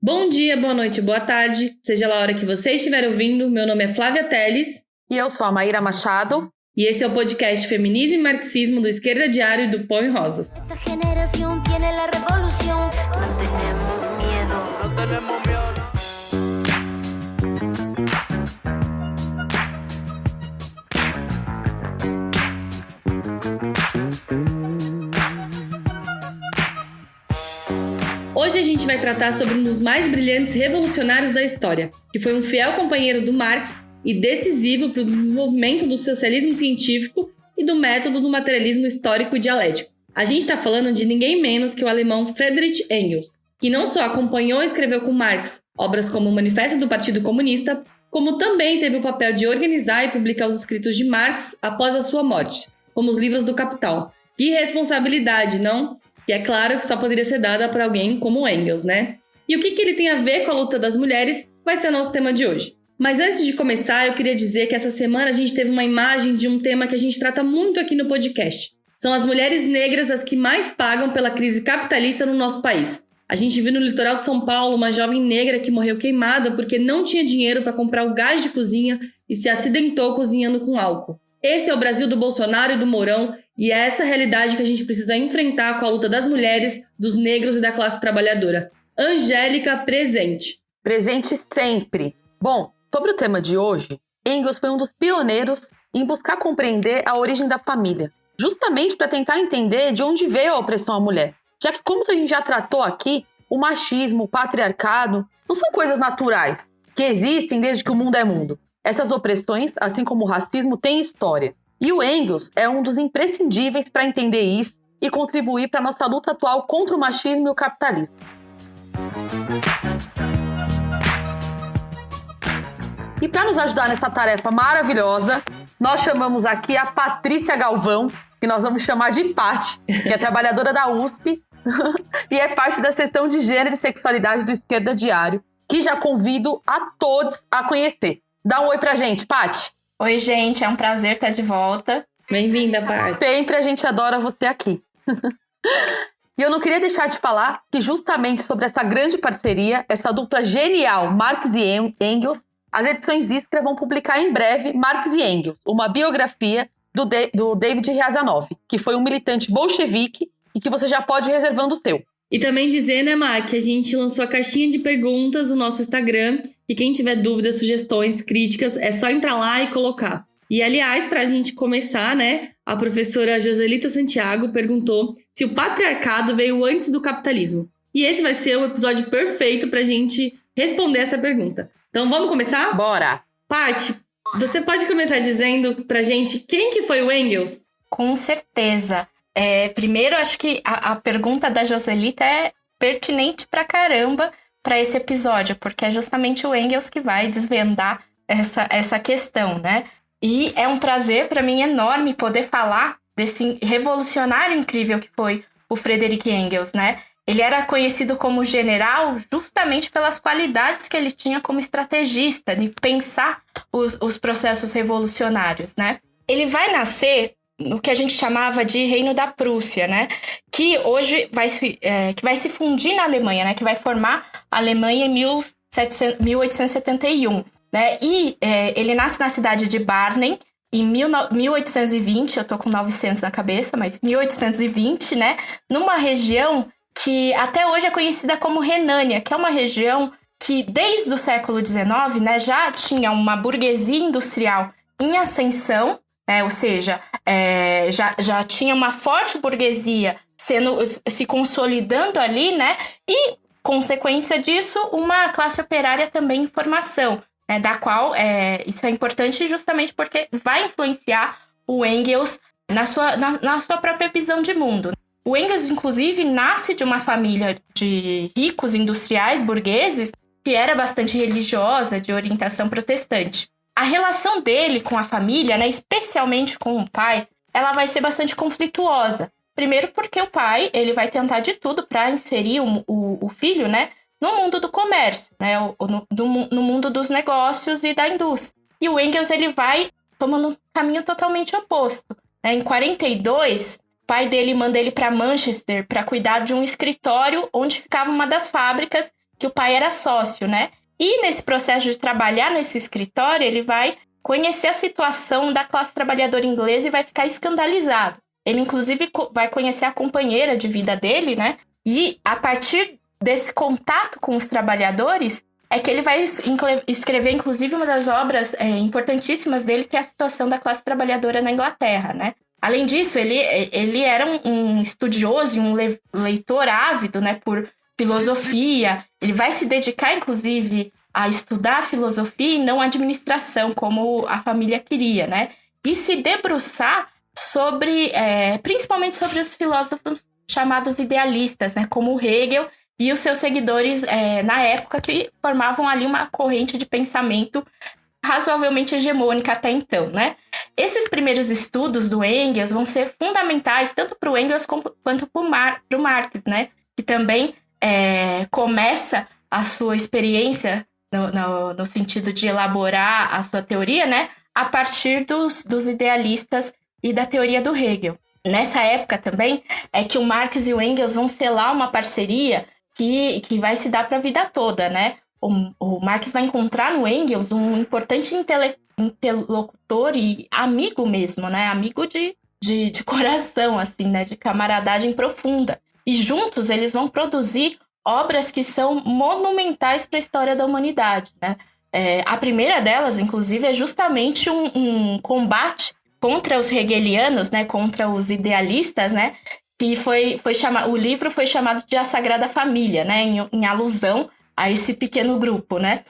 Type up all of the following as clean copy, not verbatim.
Bom dia, boa noite, boa tarde, seja lá a hora que você estiver ouvindo. Meu nome é Flávia Teles. E eu sou a Maíra Machado. E esse é o podcast Feminismo e Marxismo do Esquerda Diário e do Pão e Rosas. Hoje a gente vai tratar sobre um dos mais brilhantes revolucionários da história, que foi um fiel companheiro do Marx e decisivo para o desenvolvimento do socialismo científico e do método do materialismo histórico e dialético. A gente está falando de ninguém menos que o alemão Friedrich Engels, que não só acompanhou e escreveu com Marx obras como o Manifesto do Partido Comunista, como também teve o papel de organizar e publicar os escritos de Marx após a sua morte, como os livros do Capital. Que responsabilidade, não? Que é claro que só poderia ser dada para alguém como Engels, né? E o que ele tem a ver com a luta das mulheres vai ser o nosso tema de hoje. Mas antes de começar, eu queria dizer que essa semana a gente teve uma imagem de um tema que a gente trata muito aqui no podcast. São as mulheres negras as que mais pagam pela crise capitalista no nosso país. A gente viu no litoral de São Paulo uma jovem negra que morreu queimada porque não tinha dinheiro para comprar o gás de cozinha e se acidentou cozinhando com álcool. Esse é o Brasil do Bolsonaro e do Mourão, e é essa realidade que a gente precisa enfrentar com a luta das mulheres, dos negros e da classe trabalhadora. Angélica, presente. Presente sempre. Bom, sobre o tema de hoje, Engels foi um dos pioneiros em buscar compreender a origem da família, justamente para tentar entender de onde veio a opressão à mulher. Já que, como a gente já tratou aqui, o machismo, o patriarcado, não são coisas naturais, que existem desde que o mundo é mundo. Essas opressões, assim como o racismo, têm história. E o Engels é um dos imprescindíveis para entender isso e contribuir para a nossa luta atual contra o machismo e o capitalismo. E para nos ajudar nessa tarefa maravilhosa, nós chamamos aqui a Patrícia Galvão, que nós vamos chamar de Pati, que é trabalhadora da USP e é parte da seção de Gênero e Sexualidade do Esquerda Diário, que já convido a todos a conhecer. Dá um oi pra gente, Pati. Oi, gente, é um prazer estar de volta. Bem-vinda, Pati. Sempre a gente adora você aqui. E eu não queria deixar de falar que justamente sobre essa grande parceria, essa dupla genial, Marx e Engels, as edições Iskra vão publicar em breve Marx e Engels, uma biografia do David Riazanov, que foi um militante bolchevique e que você já pode ir reservando o seu. E também dizer, né, Má, que a gente lançou a caixinha de perguntas no nosso Instagram, e quem tiver dúvidas, sugestões, críticas, é só entrar lá e colocar. E, aliás, pra gente começar, né, a professora Joselita Santiago perguntou se o patriarcado veio antes do capitalismo. E esse vai ser o episódio perfeito pra gente responder essa pergunta. Então, vamos começar? Bora! Pati, você pode começar dizendo pra gente quem que foi o Engels? Com certeza. Primeiro, acho que a pergunta da Joselita é pertinente pra caramba para esse episódio, porque é justamente o Engels que vai desvendar essa questão, né? E é um prazer para mim enorme poder falar desse revolucionário incrível que foi o Friedrich Engels, né? Ele era conhecido como general justamente pelas qualidades que ele tinha como estrategista, de pensar os processos revolucionários, né? Ele vai nascer no que a gente chamava de Reino da Prússia, né? Que hoje vai se fundir na Alemanha, né? Que vai formar a Alemanha em 1871, né? E ele nasce na cidade de Barnim em 1820, eu tô com 900 na cabeça, mas 1820, né? Numa região que até hoje é conhecida como Renânia, que é uma região que desde o século XIX, né, já tinha uma burguesia industrial em ascensão, ou seja, já tinha uma forte burguesia se consolidando ali, né? E, consequência disso, uma classe operária também em formação, né, da qual isso é importante justamente porque vai influenciar o Engels na sua própria visão de mundo. O Engels, inclusive, nasce de uma família de ricos industriais burgueses que era bastante religiosa, de orientação protestante. A relação dele com a família, né, especialmente com o pai, ela vai ser bastante conflituosa. Primeiro porque o pai ele vai tentar de tudo para inserir o filho, né, no mundo do comércio, né, no mundo dos negócios e da indústria. E o Engels ele vai tomando um caminho totalmente oposto. Em 42, o pai dele manda ele para Manchester para cuidar de um escritório onde ficava uma das fábricas que o pai era sócio, né? E nesse processo de trabalhar nesse escritório, ele vai conhecer a situação da classe trabalhadora inglesa e vai ficar escandalizado. Ele, inclusive, vai conhecer a companheira de vida dele, né? E a partir desse contato com os trabalhadores, é que ele vai escrever, inclusive, uma das obras importantíssimas dele, que é a situação da classe trabalhadora na Inglaterra, né? Além disso, ele era um estudioso e um leitor ávido, né, por filosofia. Ele vai se dedicar, inclusive, a estudar filosofia e não administração, como a família queria, né? E se debruçar principalmente sobre os filósofos chamados idealistas, né, como Hegel e os seus seguidores na época, que formavam ali uma corrente de pensamento razoavelmente hegemônica até então, né? Esses primeiros estudos do Engels vão ser fundamentais tanto para o Engels quanto para o Marx, né? Que também começa a sua experiência no sentido de elaborar a sua teoria, né? A partir dos idealistas e da teoria do Hegel. Nessa época também é que o Marx e o Engels vão selar uma parceria que vai se dar para a vida toda, né? O Marx vai encontrar no Engels um importante interlocutor e amigo mesmo, né? Amigo de coração, assim, né? De camaradagem profunda. E juntos eles vão produzir obras que são monumentais para a história da humanidade, né? A primeira delas, inclusive, é justamente um combate contra os hegelianos, né? Contra os idealistas, né? Que o livro foi chamado de A Sagrada Família, né? Em alusão a esse pequeno grupo, né?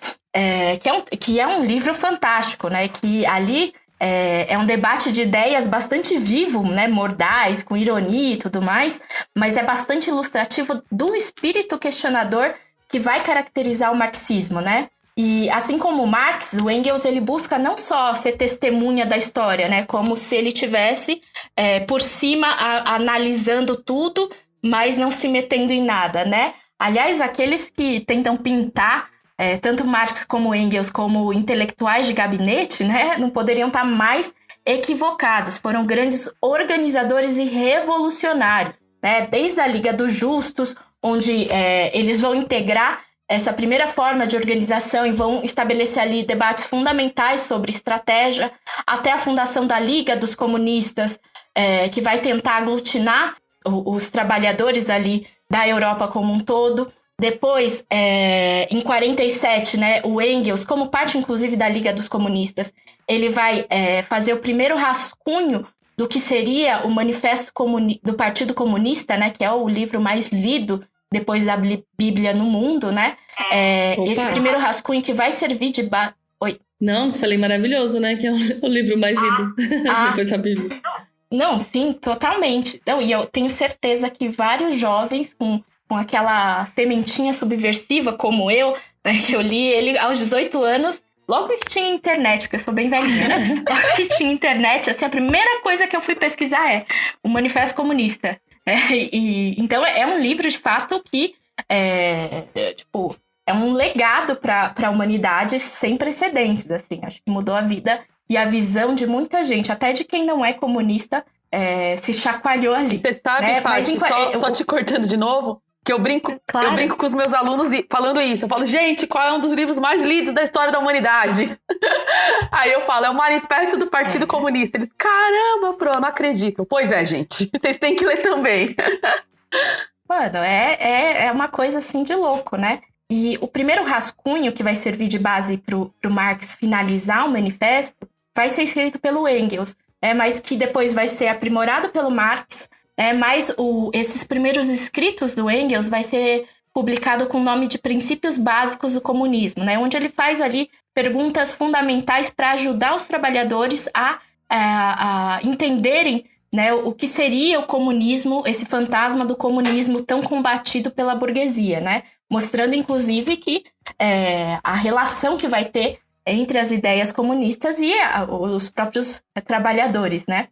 Que é um livro fantástico, né? Que ali é um debate de ideias bastante vivo, né? Mordaz, com ironia e tudo mais, mas é bastante ilustrativo do espírito questionador que vai caracterizar o marxismo, né? E assim como o Marx, o Engels ele busca não só ser testemunha da história, né? Como se ele tivesse por cima analisando tudo, mas não se metendo em nada, né? Aliás, aqueles que tentam pintar tanto Marx como Engels como intelectuais de gabinete, né, não poderiam estar mais equivocados. Foram grandes organizadores e revolucionários, né, desde a Liga dos Justos, onde eles vão integrar essa primeira forma de organização e vão estabelecer ali debates fundamentais sobre estratégia, até a fundação da Liga dos Comunistas, que vai tentar aglutinar os trabalhadores ali da Europa como um todo. Depois, em 47, né, o Engels, como parte inclusive da Liga dos Comunistas, ele vai fazer o primeiro rascunho do que seria o Manifesto do Partido Comunista, né, que é o livro mais lido depois da Bíblia no mundo, né? Esse primeiro rascunho que vai servir de base... Oi? Não, falei maravilhoso, né? Que é o livro mais lido depois da Bíblia. Não, sim, totalmente. Então, e eu tenho certeza que vários jovens com aquela sementinha subversiva, como eu, né, que eu li ele aos 18 anos, logo que tinha internet, porque eu sou bem velhinha, né? Logo que tinha internet, assim, a primeira coisa que eu fui pesquisar é o Manifesto Comunista. Então, é um livro, de fato, que é um legado para a humanidade sem precedentes, assim. Acho que mudou a vida e a visão de muita gente, até de quem não é comunista, se chacoalhou ali. Você sabe, né? Paty, só te cortando de novo, que eu brinco com os meus alunos falando isso. Eu falo, gente, qual é um dos livros mais lidos da história da humanidade? Aí eu falo, é o Manifesto do Partido Comunista. Eles, caramba, Pro, não acreditam. Pois é, gente, vocês têm que ler também. Mano, é uma coisa assim de louco, né? E o primeiro rascunho que vai servir de base pro Marx finalizar o manifesto vai ser escrito pelo Engels, mas que depois vai ser aprimorado pelo Marx. Mas esses primeiros escritos do Engels vai ser publicado com o nome de Princípios Básicos do Comunismo, né? Onde ele faz ali perguntas fundamentais para ajudar os trabalhadores a entenderem, né, o que seria o comunismo, esse fantasma do comunismo tão combatido pela burguesia, né? Mostrando, inclusive, que a relação que vai ter entre as ideias comunistas e os próprios trabalhadores, né?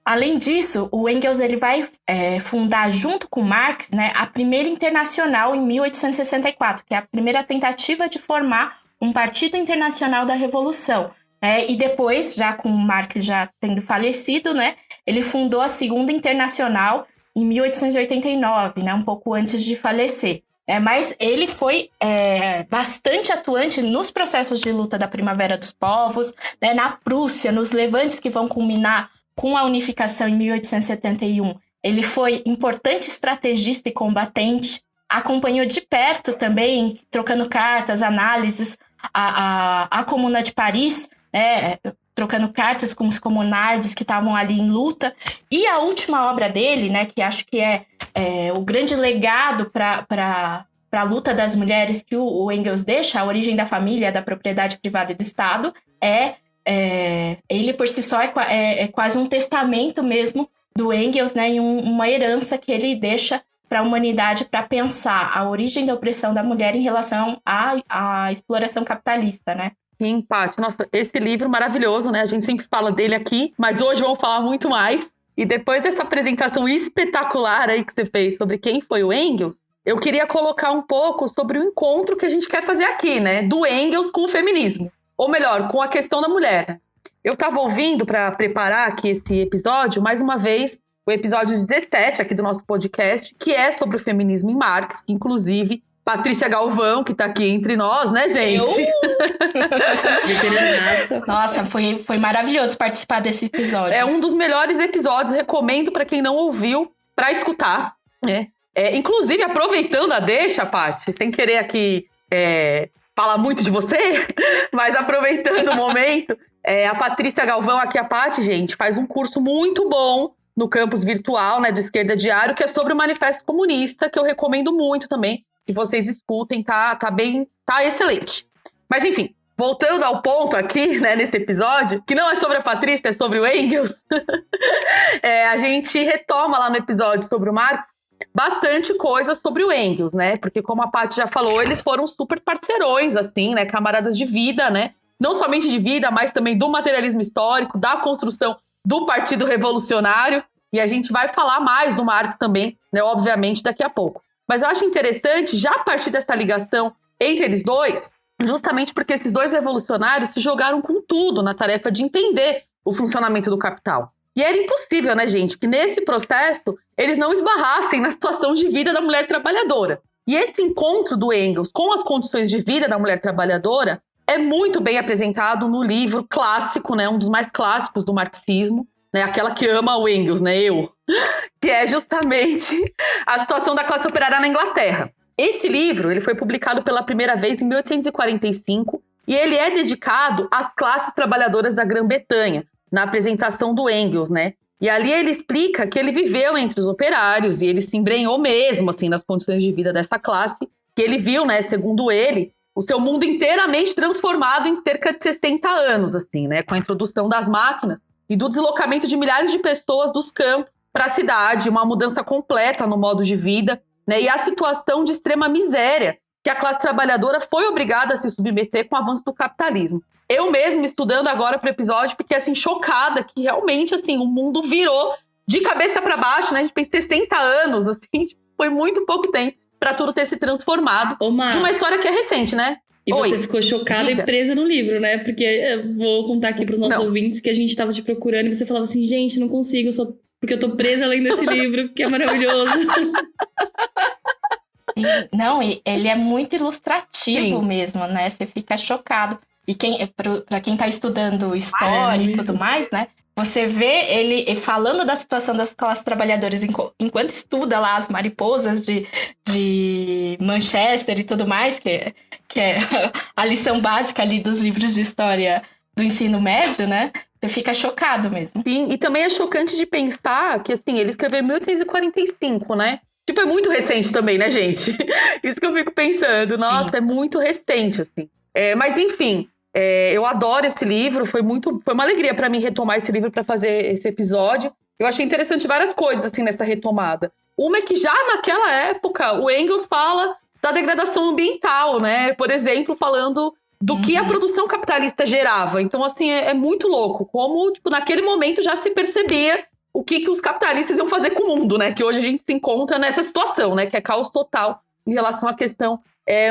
Além disso, o Engels ele vai fundar, junto com Marx, né, a primeira Internacional em 1864, que é a primeira tentativa de formar um partido internacional da Revolução. E depois, já com Marx já tendo falecido, né, ele fundou a Segunda Internacional em 1889, né, um pouco antes de falecer. Mas ele foi bastante atuante nos processos de luta da Primavera dos Povos, né, na Prússia, nos levantes que vão culminar com a unificação em 1871. Ele foi importante estrategista e combatente, acompanhou de perto também, trocando cartas, análises, a Comuna de Paris, trocando cartas com os comunardes que estavam ali em luta. E a última obra dele, né, que acho que é o grande legado para a luta das mulheres que o Engels deixa, A Origem da Família, da Propriedade Privada e do Estado, ele por si só é quase um testamento mesmo do Engels, né, e uma herança que ele deixa para a humanidade para pensar a origem da opressão da mulher em relação à exploração capitalista, né? Sim, Paty. Nossa, esse livro maravilhoso, né? A gente sempre fala dele aqui, mas hoje vamos falar muito mais. E depois dessa apresentação espetacular aí que você fez sobre quem foi o Engels, eu queria colocar um pouco sobre o encontro que a gente quer fazer aqui, né? Do Engels com o feminismo. Ou melhor, com a questão da mulher. Eu estava ouvindo para preparar aqui esse episódio, mais uma vez, o episódio 17 aqui do nosso podcast, que é sobre o feminismo em Marx, que inclusive Patrícia Galvão, que tá aqui entre nós, né, gente? Nossa, foi maravilhoso participar desse episódio. É um dos melhores episódios, recomendo para quem não ouviu, para escutar, né? Inclusive, aproveitando a deixa, Paty, sem querer aqui falar muito de você, mas aproveitando o momento, a Patrícia Galvão, aqui a Paty, gente, faz um curso muito bom no campus virtual, né, do Esquerda Diário, que é sobre o Manifesto Comunista, que eu recomendo muito também, que vocês escutem, tá excelente. Mas enfim, voltando ao ponto aqui, né, nesse episódio, que não é sobre a Patrícia, é sobre o Engels, a gente retoma lá no episódio sobre o Marx bastante coisa sobre o Engels, né, porque como a Paty já falou, eles foram super parceirões, assim, né, camaradas de vida, né, não somente de vida, mas também do materialismo histórico, da construção do Partido Revolucionário, e a gente vai falar mais do Marx também, né, obviamente, daqui a pouco. Mas eu acho interessante, já a partir dessa ligação entre eles dois, justamente porque esses dois revolucionários se jogaram com tudo na tarefa de entender o funcionamento do capital. E era impossível, né, gente, que nesse processo eles não esbarrassem na situação de vida da mulher trabalhadora. E esse encontro do Engels com as condições de vida da mulher trabalhadora é muito bem apresentado no livro clássico, né, um dos mais clássicos do marxismo, né, aquela que ama o Engels, né, que é justamente a situação da classe operária na Inglaterra. Esse livro ele foi publicado pela primeira vez em 1845 e ele é dedicado às classes trabalhadoras da Grã-Bretanha, na apresentação do Engels, né? E ali ele explica que ele viveu entre os operários e ele se embrenhou mesmo, assim, nas condições de vida dessa classe, que ele viu, né, segundo ele, o seu mundo inteiramente transformado em cerca de 60 anos, assim, né? Com a introdução das máquinas e do deslocamento de milhares de pessoas dos campos para a cidade, uma mudança completa no modo de vida, né? E a situação de extrema miséria que a classe trabalhadora foi obrigada a se submeter com o avanço do capitalismo. Eu mesma, estudando agora para o episódio, fiquei assim, chocada que realmente assim, o mundo virou de cabeça para baixo, né? A gente pensa 60 anos, assim, foi muito pouco tempo para tudo ter se transformado de uma história que é recente, né? E você ficou chocada e presa no livro, né? Porque eu vou contar aqui pros nossos ouvintes que a gente tava te procurando e você falava assim, gente, não consigo, só porque eu tô presa lendo esse livro, que é maravilhoso. Não, ele é muito ilustrativo mesmo, né? Você fica chocado. E pra quem tá estudando história e tudo mais, né? Você vê ele falando da situação das classes trabalhadoras enquanto estuda lá as mariposas de Manchester e tudo mais, que é a lição básica ali dos livros de história do ensino médio, né? Você fica chocado mesmo. Sim, e também é chocante de pensar que, assim, ele escreveu em 1845, né? Tipo, é muito recente também, né, gente? Isso que eu fico pensando. Nossa, é muito recente, assim. Mas, enfim... eu adoro esse livro, foi uma alegria para mim retomar esse livro para fazer esse episódio. Eu achei interessante várias coisas assim nessa retomada. Uma é que já naquela época o Engels fala da degradação ambiental, né? Por exemplo, falando do que a produção capitalista gerava. Então, assim, é muito louco. Como, tipo, naquele momento já se percebia o que os capitalistas iam fazer com o mundo, né? Que hoje a gente se encontra nessa situação, né? Que é caos total em relação à questão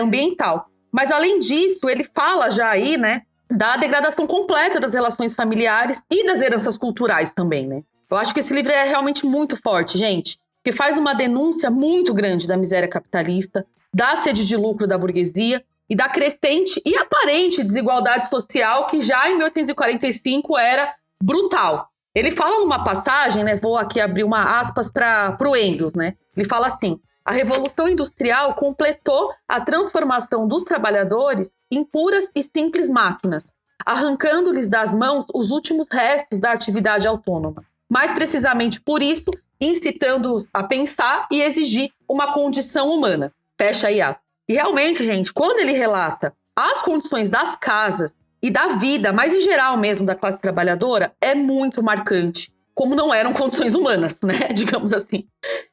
ambiental. Mas, além disso, ele fala já aí, né, da degradação completa das relações familiares e das heranças culturais também, né? Eu acho que esse livro é realmente muito forte, gente, que faz uma denúncia muito grande da miséria capitalista, da sede de lucro da burguesia e da crescente e aparente desigualdade social que já em 1845 era brutal. Ele fala numa passagem, né, vou aqui abrir uma aspas para o Engels, né? Ele fala assim: a Revolução Industrial completou a transformação dos trabalhadores em puras e simples máquinas, arrancando-lhes das mãos os últimos restos da atividade autônoma. Mais precisamente por isso, incitando-os a pensar e exigir uma condição humana. Fecha aí aspas. E realmente, gente, quando ele relata as condições das casas e da vida, mas em geral mesmo da classe trabalhadora, é muito marcante, como não eram condições humanas, né? Digamos assim.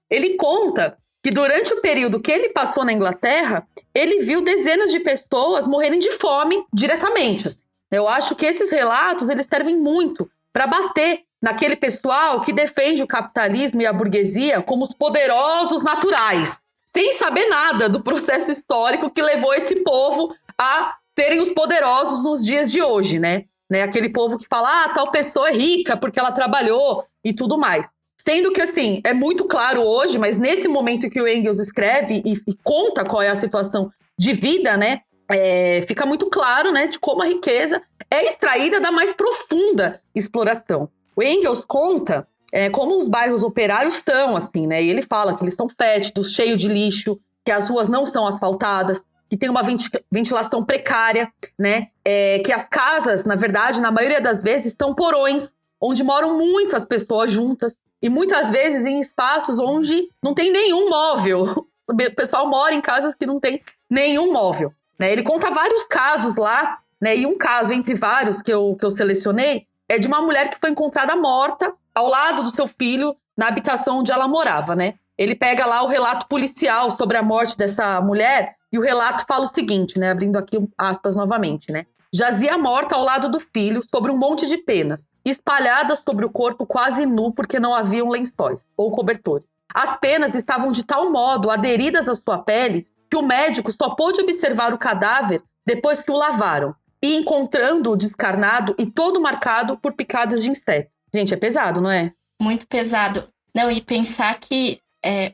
Ele conta que durante o período que ele passou na Inglaterra, ele viu dezenas de pessoas morrerem de fome diretamente. Assim. Eu acho que esses relatos eles servem muito para bater naquele pessoal que defende o capitalismo e a burguesia como os poderosos naturais, sem saber nada do processo histórico que levou esse povo a serem os poderosos nos dias de hoje, né? Aquele povo que fala, tal pessoa é rica porque ela trabalhou e tudo mais. Sendo que, assim, é muito claro hoje, mas nesse momento que o Engels escreve e conta qual é a situação de vida, né? Fica muito claro, né, de como a riqueza é extraída da mais profunda exploração. O Engels conta como os bairros operários estão, assim, né? E ele fala que eles estão fétidos, cheios de lixo, que as ruas não são asfaltadas, que tem uma ventilação precária, né? Que as casas, na verdade, na maioria das vezes, estão porões, onde moram muitas pessoas juntas, e muitas vezes em espaços onde não tem nenhum móvel. O pessoal mora em casas que não tem nenhum móvel. Né? Ele conta vários casos lá, né? E um caso entre vários que eu selecionei é de uma mulher que foi encontrada morta ao lado do seu filho na habitação onde ela morava, né? Ele pega lá o relato policial sobre a morte dessa mulher e o relato fala o seguinte, né? Abrindo aqui aspas novamente, né? Jazia morta ao lado do filho sobre um monte de penas, espalhadas sobre o corpo quase nu porque não haviam lençóis ou cobertores. As penas estavam de tal modo aderidas à sua pele que o médico só pôde observar o cadáver depois que o lavaram e encontrando-o descarnado e todo marcado por picadas de inseto. Gente, é pesado, não é? Muito pesado. Não, e pensar que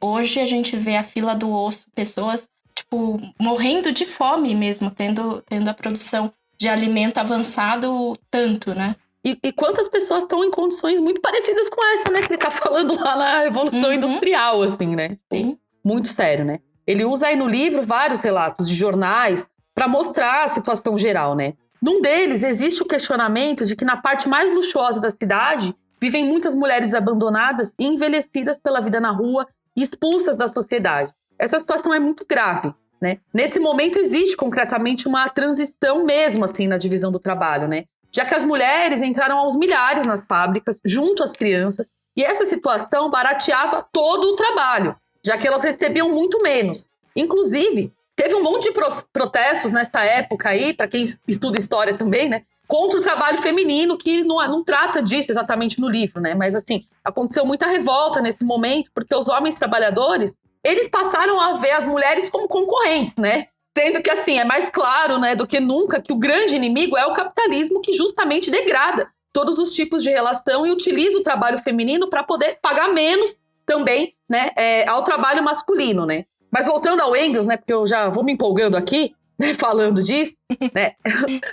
hoje a gente vê a fila do osso, pessoas, tipo, morrendo de fome mesmo, tendo a produção de alimento avançado tanto, né? E quantas pessoas estão em condições muito parecidas com essa, né? Que ele tá falando lá na Revolução Industrial, assim, né? Sim. Muito sério, né? Ele usa aí no livro vários relatos de jornais para mostrar a situação geral, né? Num deles, existe o questionamento de que na parte mais luxuosa da cidade vivem muitas mulheres abandonadas e envelhecidas pela vida na rua e expulsas da sociedade. Essa situação é muito grave, né? Nesse momento existe concretamente uma transição mesmo assim na divisão do trabalho, né? Já que as mulheres entraram aos milhares nas fábricas, junto às crianças, e essa situação barateava todo o trabalho, já que elas recebiam muito menos. Inclusive, teve um monte de protestos nessa época aí, para quem estuda história também, né? Contra o trabalho feminino, que não trata disso exatamente no livro, né? Mas, assim, aconteceu muita revolta nesse momento, porque os homens trabalhadores, eles passaram a ver as mulheres como concorrentes, né? Sendo que, assim, é mais claro, né, do que nunca que o grande inimigo é o capitalismo, que justamente degrada todos os tipos de relação e utiliza o trabalho feminino para poder pagar menos também, né, ao trabalho masculino, né? Mas voltando ao Engels, né, porque eu já vou me empolgando aqui, né, falando disso, né,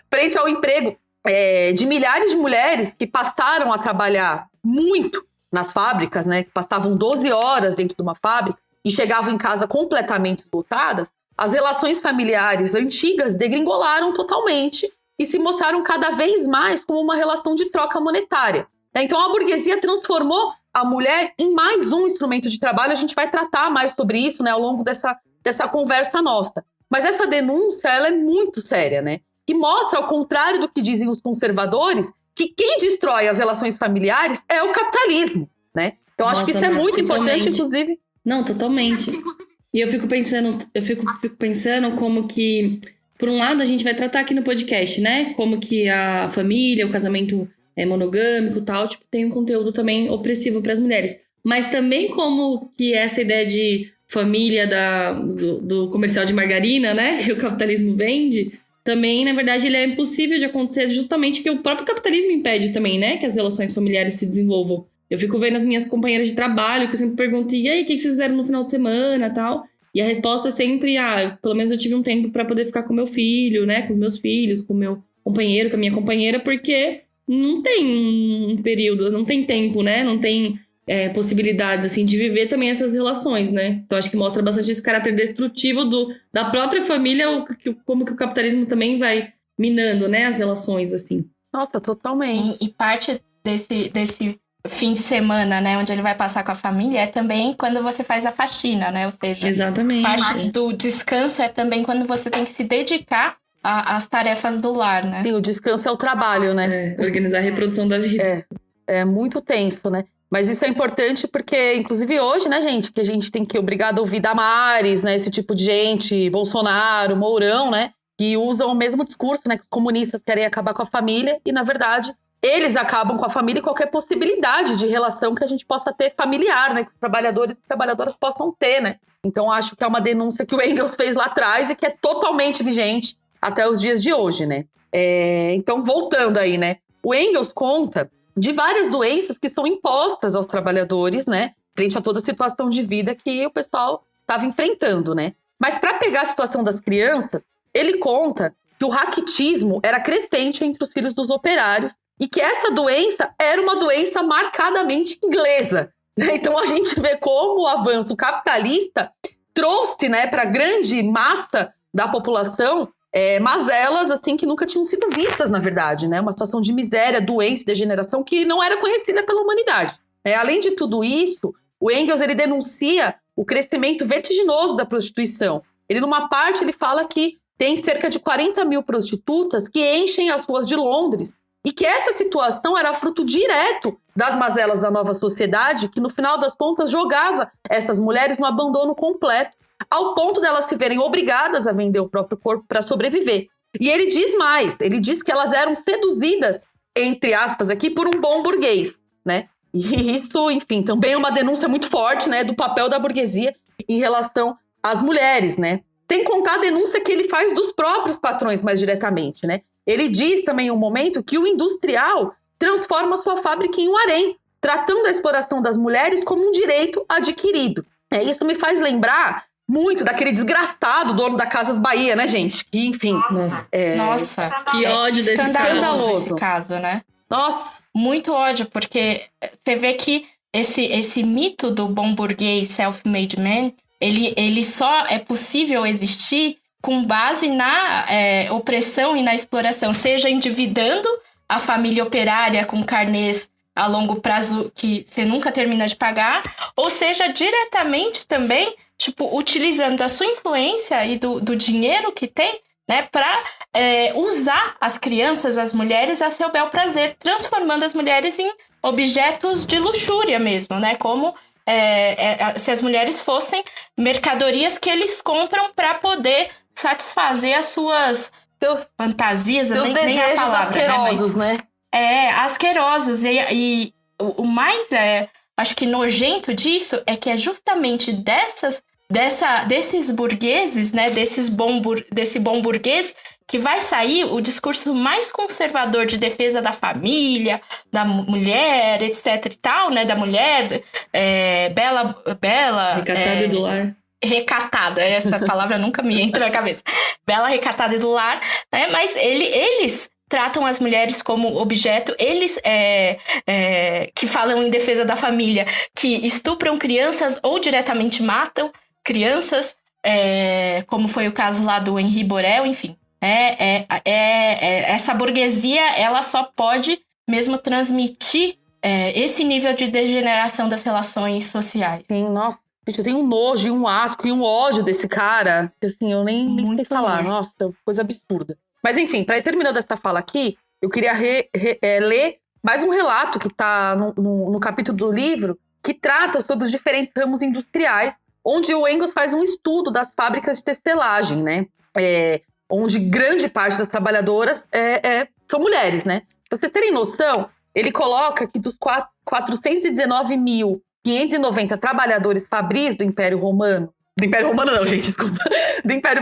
frente ao emprego de milhares de mulheres que passaram a trabalhar muito nas fábricas, né, que passavam 12 horas dentro de uma fábrica e chegavam em casa completamente esgotadas, as relações familiares antigas degringolaram totalmente e se mostraram cada vez mais como uma relação de troca monetária. Então a burguesia transformou a mulher em mais um instrumento de trabalho. A gente vai tratar mais sobre isso, né, ao longo dessa conversa nossa. Mas essa denúncia, ela é muito séria, né? Que mostra, ao contrário do que dizem os conservadores, que quem destrói as relações familiares é o capitalismo, né? Então acho que isso é muito importante, inclusive. Não, totalmente. E eu fico pensando como que, por um lado, a gente vai tratar aqui no podcast, né? Como que a família, o casamento monogâmico e tal, tipo, tem um conteúdo também opressivo para as mulheres. Mas também como que essa ideia de família do comercial de margarina, né? Que o capitalismo vende, também, na verdade, ele é impossível de acontecer justamente porque o próprio capitalismo impede também, né? Que as relações familiares se desenvolvam. Eu fico vendo as minhas companheiras de trabalho, que eu sempre pergunto, e aí, o que vocês fizeram no final de semana e tal? E a resposta é sempre, pelo menos eu tive um tempo para poder ficar com meu filho, né? Com os meus filhos, com o meu companheiro, com a minha companheira, porque não tem um período, não tem tempo, né? Não tem possibilidades, assim, de viver também essas relações, né? Então, acho que mostra bastante esse caráter destrutivo da própria família, como que o capitalismo também vai minando, né? As relações, assim. Nossa, totalmente. E parte desse fim de semana, né, onde ele vai passar com a família, é também quando você faz a faxina, né? Ou seja, exatamente. Parte do descanso é também quando você tem que se dedicar às tarefas do lar, né? Sim, o descanso é o trabalho, né? Organizar a reprodução da vida. É muito tenso, né? Mas isso é importante porque, inclusive hoje, né, gente, que a gente tem que obrigado a ouvir Damares, né, esse tipo de gente, Bolsonaro, Mourão, né, que usam o mesmo discurso, né, que os comunistas querem acabar com a família e, na verdade, eles acabam com a família e qualquer possibilidade de relação que a gente possa ter familiar, né, que os trabalhadores e trabalhadoras possam ter, né. Então, acho que é uma denúncia que o Engels fez lá atrás e que é totalmente vigente até os dias de hoje, né. Então, voltando aí, né, o Engels conta de várias doenças que são impostas aos trabalhadores, né, frente a toda a situação de vida que o pessoal estava enfrentando, né. Mas para pegar a situação das crianças, ele conta que o raquitismo era crescente entre os filhos dos operários e que essa doença era uma doença marcadamente inglesa, né? Então a gente vê como o avanço capitalista trouxe, né, para a grande massa da população mazelas assim que nunca tinham sido vistas, na verdade, né? Uma situação de miséria, doença e degeneração que não era conhecida pela humanidade. Além de tudo isso, o Engels ele denuncia o crescimento vertiginoso da prostituição. Ele, numa parte, ele fala que tem cerca de 40 mil prostitutas que enchem as ruas de Londres e que essa situação era fruto direto das mazelas da nova sociedade que, no final das contas, jogava essas mulheres no abandono completo, ao ponto delas se verem obrigadas a vender o próprio corpo para sobreviver. E ele diz mais, ele diz que elas eram seduzidas, entre aspas aqui, por um bom burguês, né? E isso, enfim, também é uma denúncia muito forte, né, do papel da burguesia em relação às mulheres, né? Sem contar a denúncia que ele faz dos próprios patrões mais diretamente, né? Ele diz também em um momento que o industrial transforma sua fábrica em um harém, tratando a exploração das mulheres como um direito adquirido. Isso me faz lembrar muito daquele desgraçado dono da Casas Bahia, né, gente? Que, enfim... Nossa, que ódio desse escandaloso caso, né? Nossa! Muito ódio, porque você vê que esse mito do bom burguês self-made man, ele só é possível existir com base na opressão e na exploração, seja endividando a família operária com carnês a longo prazo que você nunca termina de pagar, ou seja, diretamente também, tipo, utilizando a sua influência e do dinheiro que tem, né, para usar as crianças, as mulheres a seu bel prazer, transformando as mulheres em objetos de luxúria mesmo, né, como se as mulheres fossem mercadorias que eles compram para poder satisfazer as suas fantasias, seus nem desejos a palavra, asquerosos, né? Asquerosos. E o mais, acho que nojento disso é que é justamente desses burgueses, né, desse bom burguês, que vai sair o discurso mais conservador de defesa da família, da mulher, etc e tal, né, da mulher bela... Recatada e do lar. Recatada, essa palavra nunca me entra na cabeça. Bela, recatada e do lar, né, mas eles tratam as mulheres como objeto, eles que falam em defesa da família, que estupram crianças ou diretamente matam crianças, como foi o caso lá do Henri Borel, enfim. Essa burguesia, ela só pode mesmo transmitir esse nível de degeneração das relações sociais. Sim, nossa, gente, eu tenho um nojo, e um asco e um ódio desse cara, que assim, eu nem sei falar, nossa, coisa absurda. Mas enfim, para ir terminando essa fala aqui, eu queria ler mais um relato que está no capítulo do livro, que trata sobre os diferentes ramos industriais, onde o Engels faz um estudo das fábricas de tecelagem, né? Onde grande parte das trabalhadoras são mulheres, né? Pra vocês terem noção, ele coloca que dos 419.590 trabalhadores fabris do Império Romano, do Império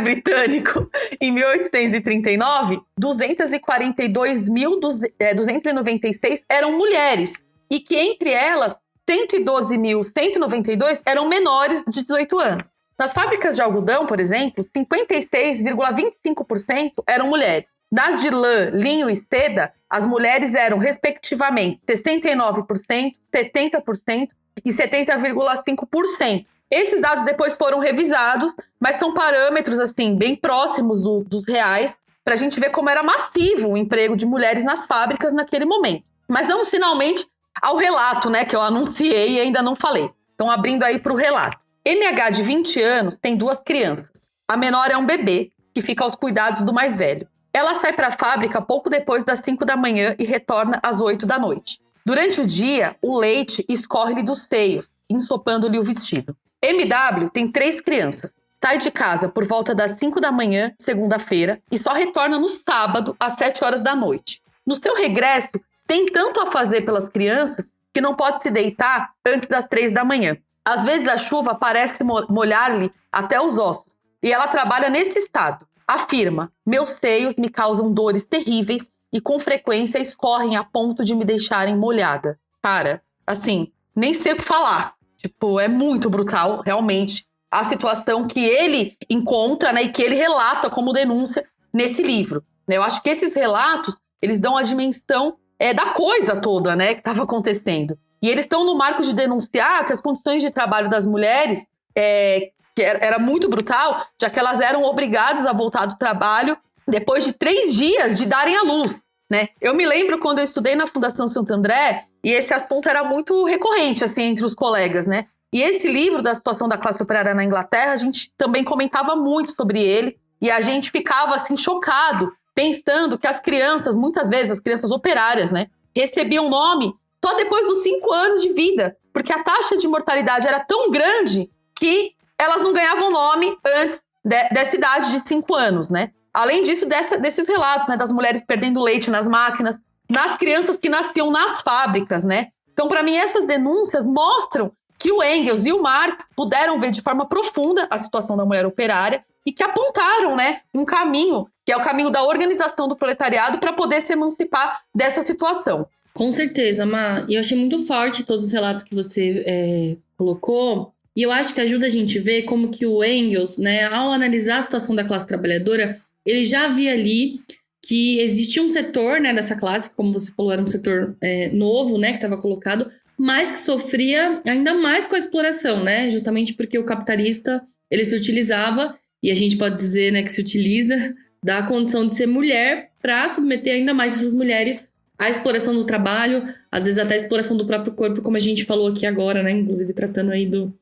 Britânico, em 1839, 242.296 eram mulheres, e que entre elas, 112.192 eram menores de 18 anos. Nas fábricas de algodão, por exemplo, 56,25% eram mulheres. Nas de lã, linho e seda, as mulheres eram, respectivamente, 69%, 70% e 70,5%. Esses dados depois foram revisados, mas são parâmetros assim bem próximos dos reais, para a gente ver como era massivo o emprego de mulheres nas fábricas naquele momento. Mas vamos finalmente ao relato, né, que eu anunciei e ainda não falei. Então, abrindo aí para o relato. MH de 20 anos tem 2 crianças. A menor é um bebê, que fica aos cuidados do mais velho. Ela sai para a fábrica pouco depois das 5 da manhã e retorna às 8 da noite. Durante o dia, o leite escorre-lhe dos seios, ensopando-lhe o vestido. MW tem 3 crianças. Sai de casa por volta das 5 da manhã, segunda-feira, e só retorna no sábado, às 7 horas da noite. No seu regresso, tem tanto a fazer pelas crianças que não pode se deitar antes das 3 da manhã. Às vezes a chuva parece molhar-lhe até os ossos, e ela trabalha nesse estado. Afirma: meus seios me causam dores terríveis e com frequência escorrem a ponto de me deixarem molhada. Cara, assim, nem sei o que falar. Tipo, é muito brutal, realmente, a situação que ele encontra, né, e que ele relata como denúncia nesse livro. Eu acho que esses relatos, eles dão a dimensão da coisa toda, né, que estava acontecendo. E eles estão no marco de denunciar que as condições de trabalho das mulheres que era muito brutal, já que elas eram obrigadas a voltar do trabalho depois de 3 dias de darem à luz, né? Eu me lembro quando eu estudei na Fundação Santo André, e esse assunto era muito recorrente, assim, entre os colegas, né? E esse livro da situação da classe operária na Inglaterra, a gente também comentava muito sobre ele, e a gente ficava, assim, chocado, pensando que as crianças, muitas vezes, as crianças operárias, né, recebiam nome só depois dos 5 anos de vida, porque a taxa de mortalidade era tão grande que elas não ganhavam nome antes dessa idade de 5 anos, né? Além disso, desses relatos, né, das mulheres perdendo leite nas máquinas, nas crianças que nasciam nas fábricas, né? Então, para mim, essas denúncias mostram que o Engels e o Marx puderam ver de forma profunda a situação da mulher operária e que apontaram, né, um caminho, que é o caminho da organização do proletariado para poder se emancipar dessa situação. Com certeza, Má. E eu achei muito forte todos os relatos que você colocou. E eu acho que ajuda a gente a ver como que o Engels, né, ao analisar a situação da classe trabalhadora, ele já via ali que existia um setor, né, dessa classe, como você falou, era um setor novo, né, que estava colocado, mas que sofria ainda mais com a exploração, né, justamente porque o capitalista, ele se utilizava, e a gente pode dizer, né, que se utiliza da condição de ser mulher para submeter ainda mais essas mulheres à exploração do trabalho, às vezes até a exploração do próprio corpo, como a gente falou aqui agora, né, inclusive tratando aí do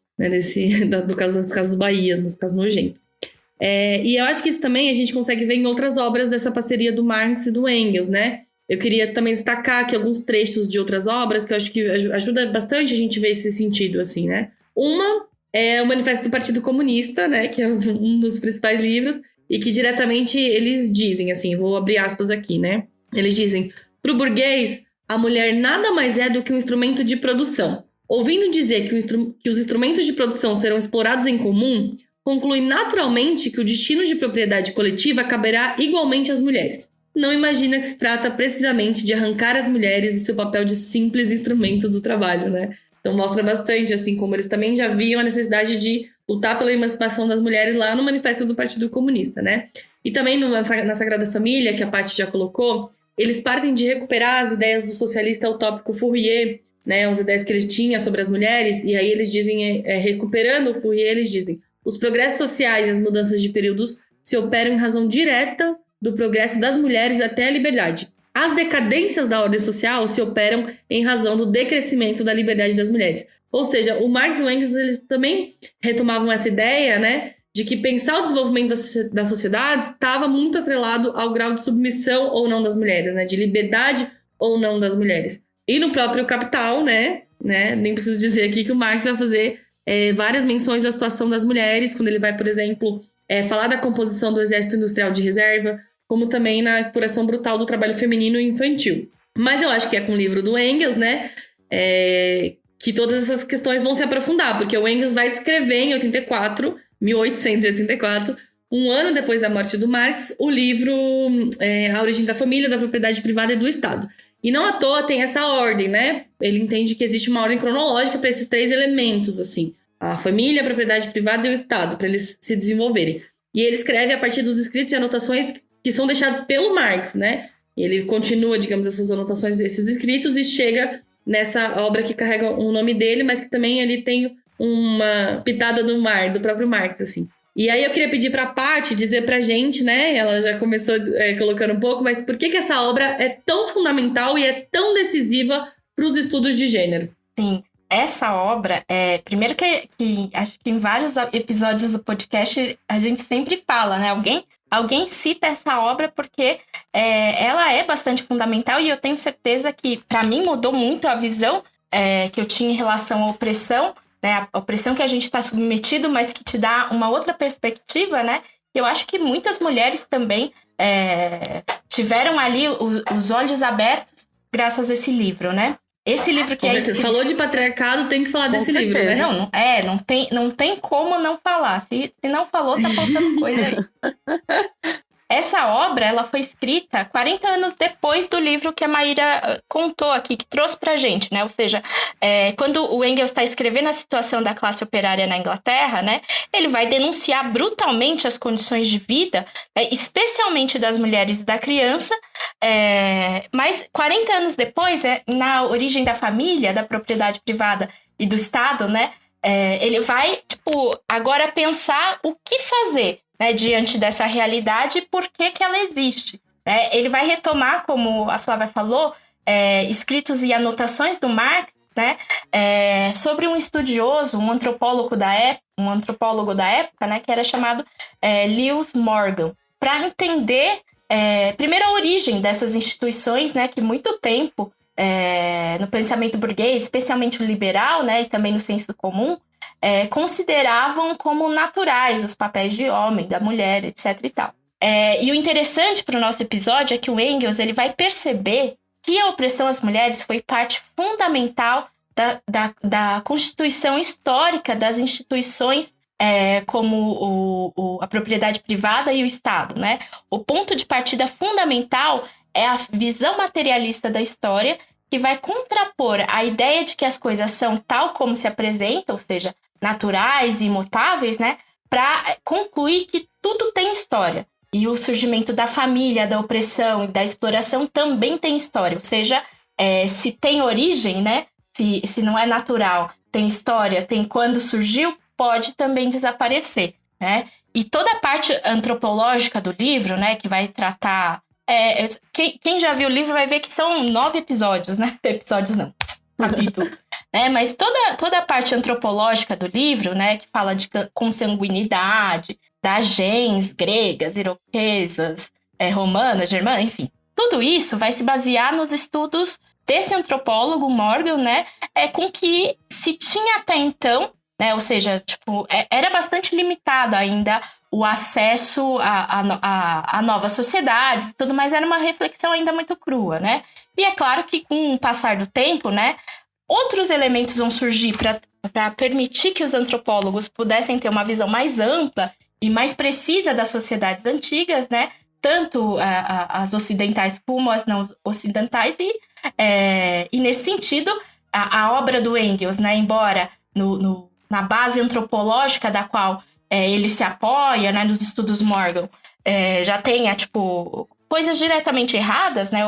caso dos casos Bahia, dos casos nojentos. E eu acho que isso também a gente consegue ver em outras obras dessa parceria do Marx e do Engels, né? Eu queria também destacar aqui alguns trechos de outras obras que eu acho que ajuda bastante a gente ver esse sentido, assim, né? Uma é o Manifesto do Partido Comunista, né? Que é um dos principais livros e que diretamente eles dizem, assim, vou abrir aspas aqui, né? Eles dizem: para o burguês, a mulher nada mais é do que um instrumento de produção. Ouvindo dizer que os instrumentos de produção serão explorados em comum, conclui naturalmente que o destino de propriedade coletiva caberá igualmente às mulheres. Não imagina que se trata precisamente de arrancar as mulheres do seu papel de simples instrumento do trabalho, né? Então mostra bastante, assim, como eles também já viam a necessidade de lutar pela emancipação das mulheres lá no Manifesto do Partido Comunista, né? E também na Sagrada Família, que a Paty já colocou, eles partem de recuperar as ideias do socialista utópico Fourier, né, as ideias que ele tinha sobre as mulheres, e aí eles dizem, recuperando o Fourier, eles dizem: os progressos sociais e as mudanças de períodos se operam em razão direta do progresso das mulheres até a liberdade. As decadências da ordem social se operam em razão do decrescimento da liberdade das mulheres. Ou seja, o Marx e o Engels, eles também retomavam essa ideia, né, de que pensar o desenvolvimento da sociedade estava muito atrelado ao grau de submissão ou não das mulheres, né, de liberdade ou não das mulheres. E no próprio Capital, né, nem preciso dizer aqui que o Marx vai fazer várias menções à situação das mulheres, quando ele vai, por exemplo, falar da composição do exército industrial de reserva, como também na exploração brutal do trabalho feminino e infantil. Mas eu acho que é com o livro do Engels, né, que todas essas questões vão se aprofundar, porque o Engels vai descrever em 1884, um ano depois da morte do Marx, o livro A Origem da Família, da Propriedade Privada e do Estado. E não à toa tem essa ordem, né? Ele entende que existe uma ordem cronológica para esses 3 elementos, assim. a família, a propriedade privada e o Estado, para eles se desenvolverem. E ele escreve a partir dos escritos e anotações que são deixados pelo Marx, né? Ele continua, digamos, essas anotações, esses escritos, e chega nessa obra que carrega o nome dele, mas que também ele tem uma pitada do próprio Marx, assim. E aí eu queria pedir para a Paty dizer pra gente, né? Ela já começou colocando um pouco, mas por que essa obra é tão fundamental e é tão decisiva para os estudos de gênero? Sim, essa obra, primeiro que acho que em vários episódios do podcast a gente sempre fala, né? Alguém cita essa obra porque ela é bastante fundamental, e eu tenho certeza que, para mim, mudou muito a visão que eu tinha em relação à opressão, né? A opressão que a gente está submetido, mas que te dá uma outra perspectiva, né? Eu acho que muitas mulheres também tiveram ali os olhos abertos graças a esse livro, né? Esse livro que Você falou de patriarcado, tem que falar desse livro, né? Não tem como não falar. Se não falou, tá faltando coisa aí. Essa obra, ela foi escrita 40 anos depois do livro que a Maíra contou aqui, que trouxe pra gente, né? Ou seja, quando o Engels está escrevendo a situação da classe operária na Inglaterra, né? Ele vai denunciar brutalmente as condições de vida, especialmente das mulheres e da criança, mas 40 anos depois, na origem da família, da propriedade privada e do Estado, né? Ele vai, agora pensar o que fazer, né, diante dessa realidade e por que ela existe. Ele vai retomar, como a Flávia falou, escritos e anotações do Marx, né, sobre um estudioso, um antropólogo da época, né, que era chamado Lewis Morgan, para entender primeiro a origem dessas instituições, né, que muito tempo no pensamento burguês, especialmente o liberal, né, e também no senso comum, consideravam como naturais os papéis de homem, da mulher, etc. e tal. E o interessante para o nosso episódio é que o Engels ele vai perceber que a opressão às mulheres foi parte fundamental da constituição histórica das instituições como a propriedade privada e o Estado, né? O ponto de partida fundamental é a visão materialista da história, que vai contrapor a ideia de que as coisas são tal como se apresentam, ou seja, naturais e imutáveis, né, para concluir que tudo tem história. E o surgimento da família, da opressão e da exploração também tem história. Ou seja, se tem origem, né, se não é natural, tem história, tem quando surgiu, pode também desaparecer, né? E toda a parte antropológica do livro, né, que vai tratar... quem já viu o livro vai ver que são 9 episódios, né? Episódios não, capítulo. Mas toda a parte antropológica do livro, né, que fala de consanguinidade, das gens gregas, iroquesas, romanas, germanas, enfim. Tudo isso vai se basear nos estudos desse antropólogo, Morgan, né, com que se tinha até então, né, ou seja, era bastante limitado ainda o acesso a novas sociedades e tudo, mas era uma reflexão ainda muito crua, né? E é claro que com o passar do tempo, né, outros elementos vão surgir para permitir que os antropólogos pudessem ter uma visão mais ampla e mais precisa das sociedades antigas, né? Tanto as ocidentais como as não ocidentais, e nesse sentido, a obra do Engels, né, embora na base antropológica da qual ele se apoia, né, nos estudos Morgan, já tenha, coisas diretamente erradas, né,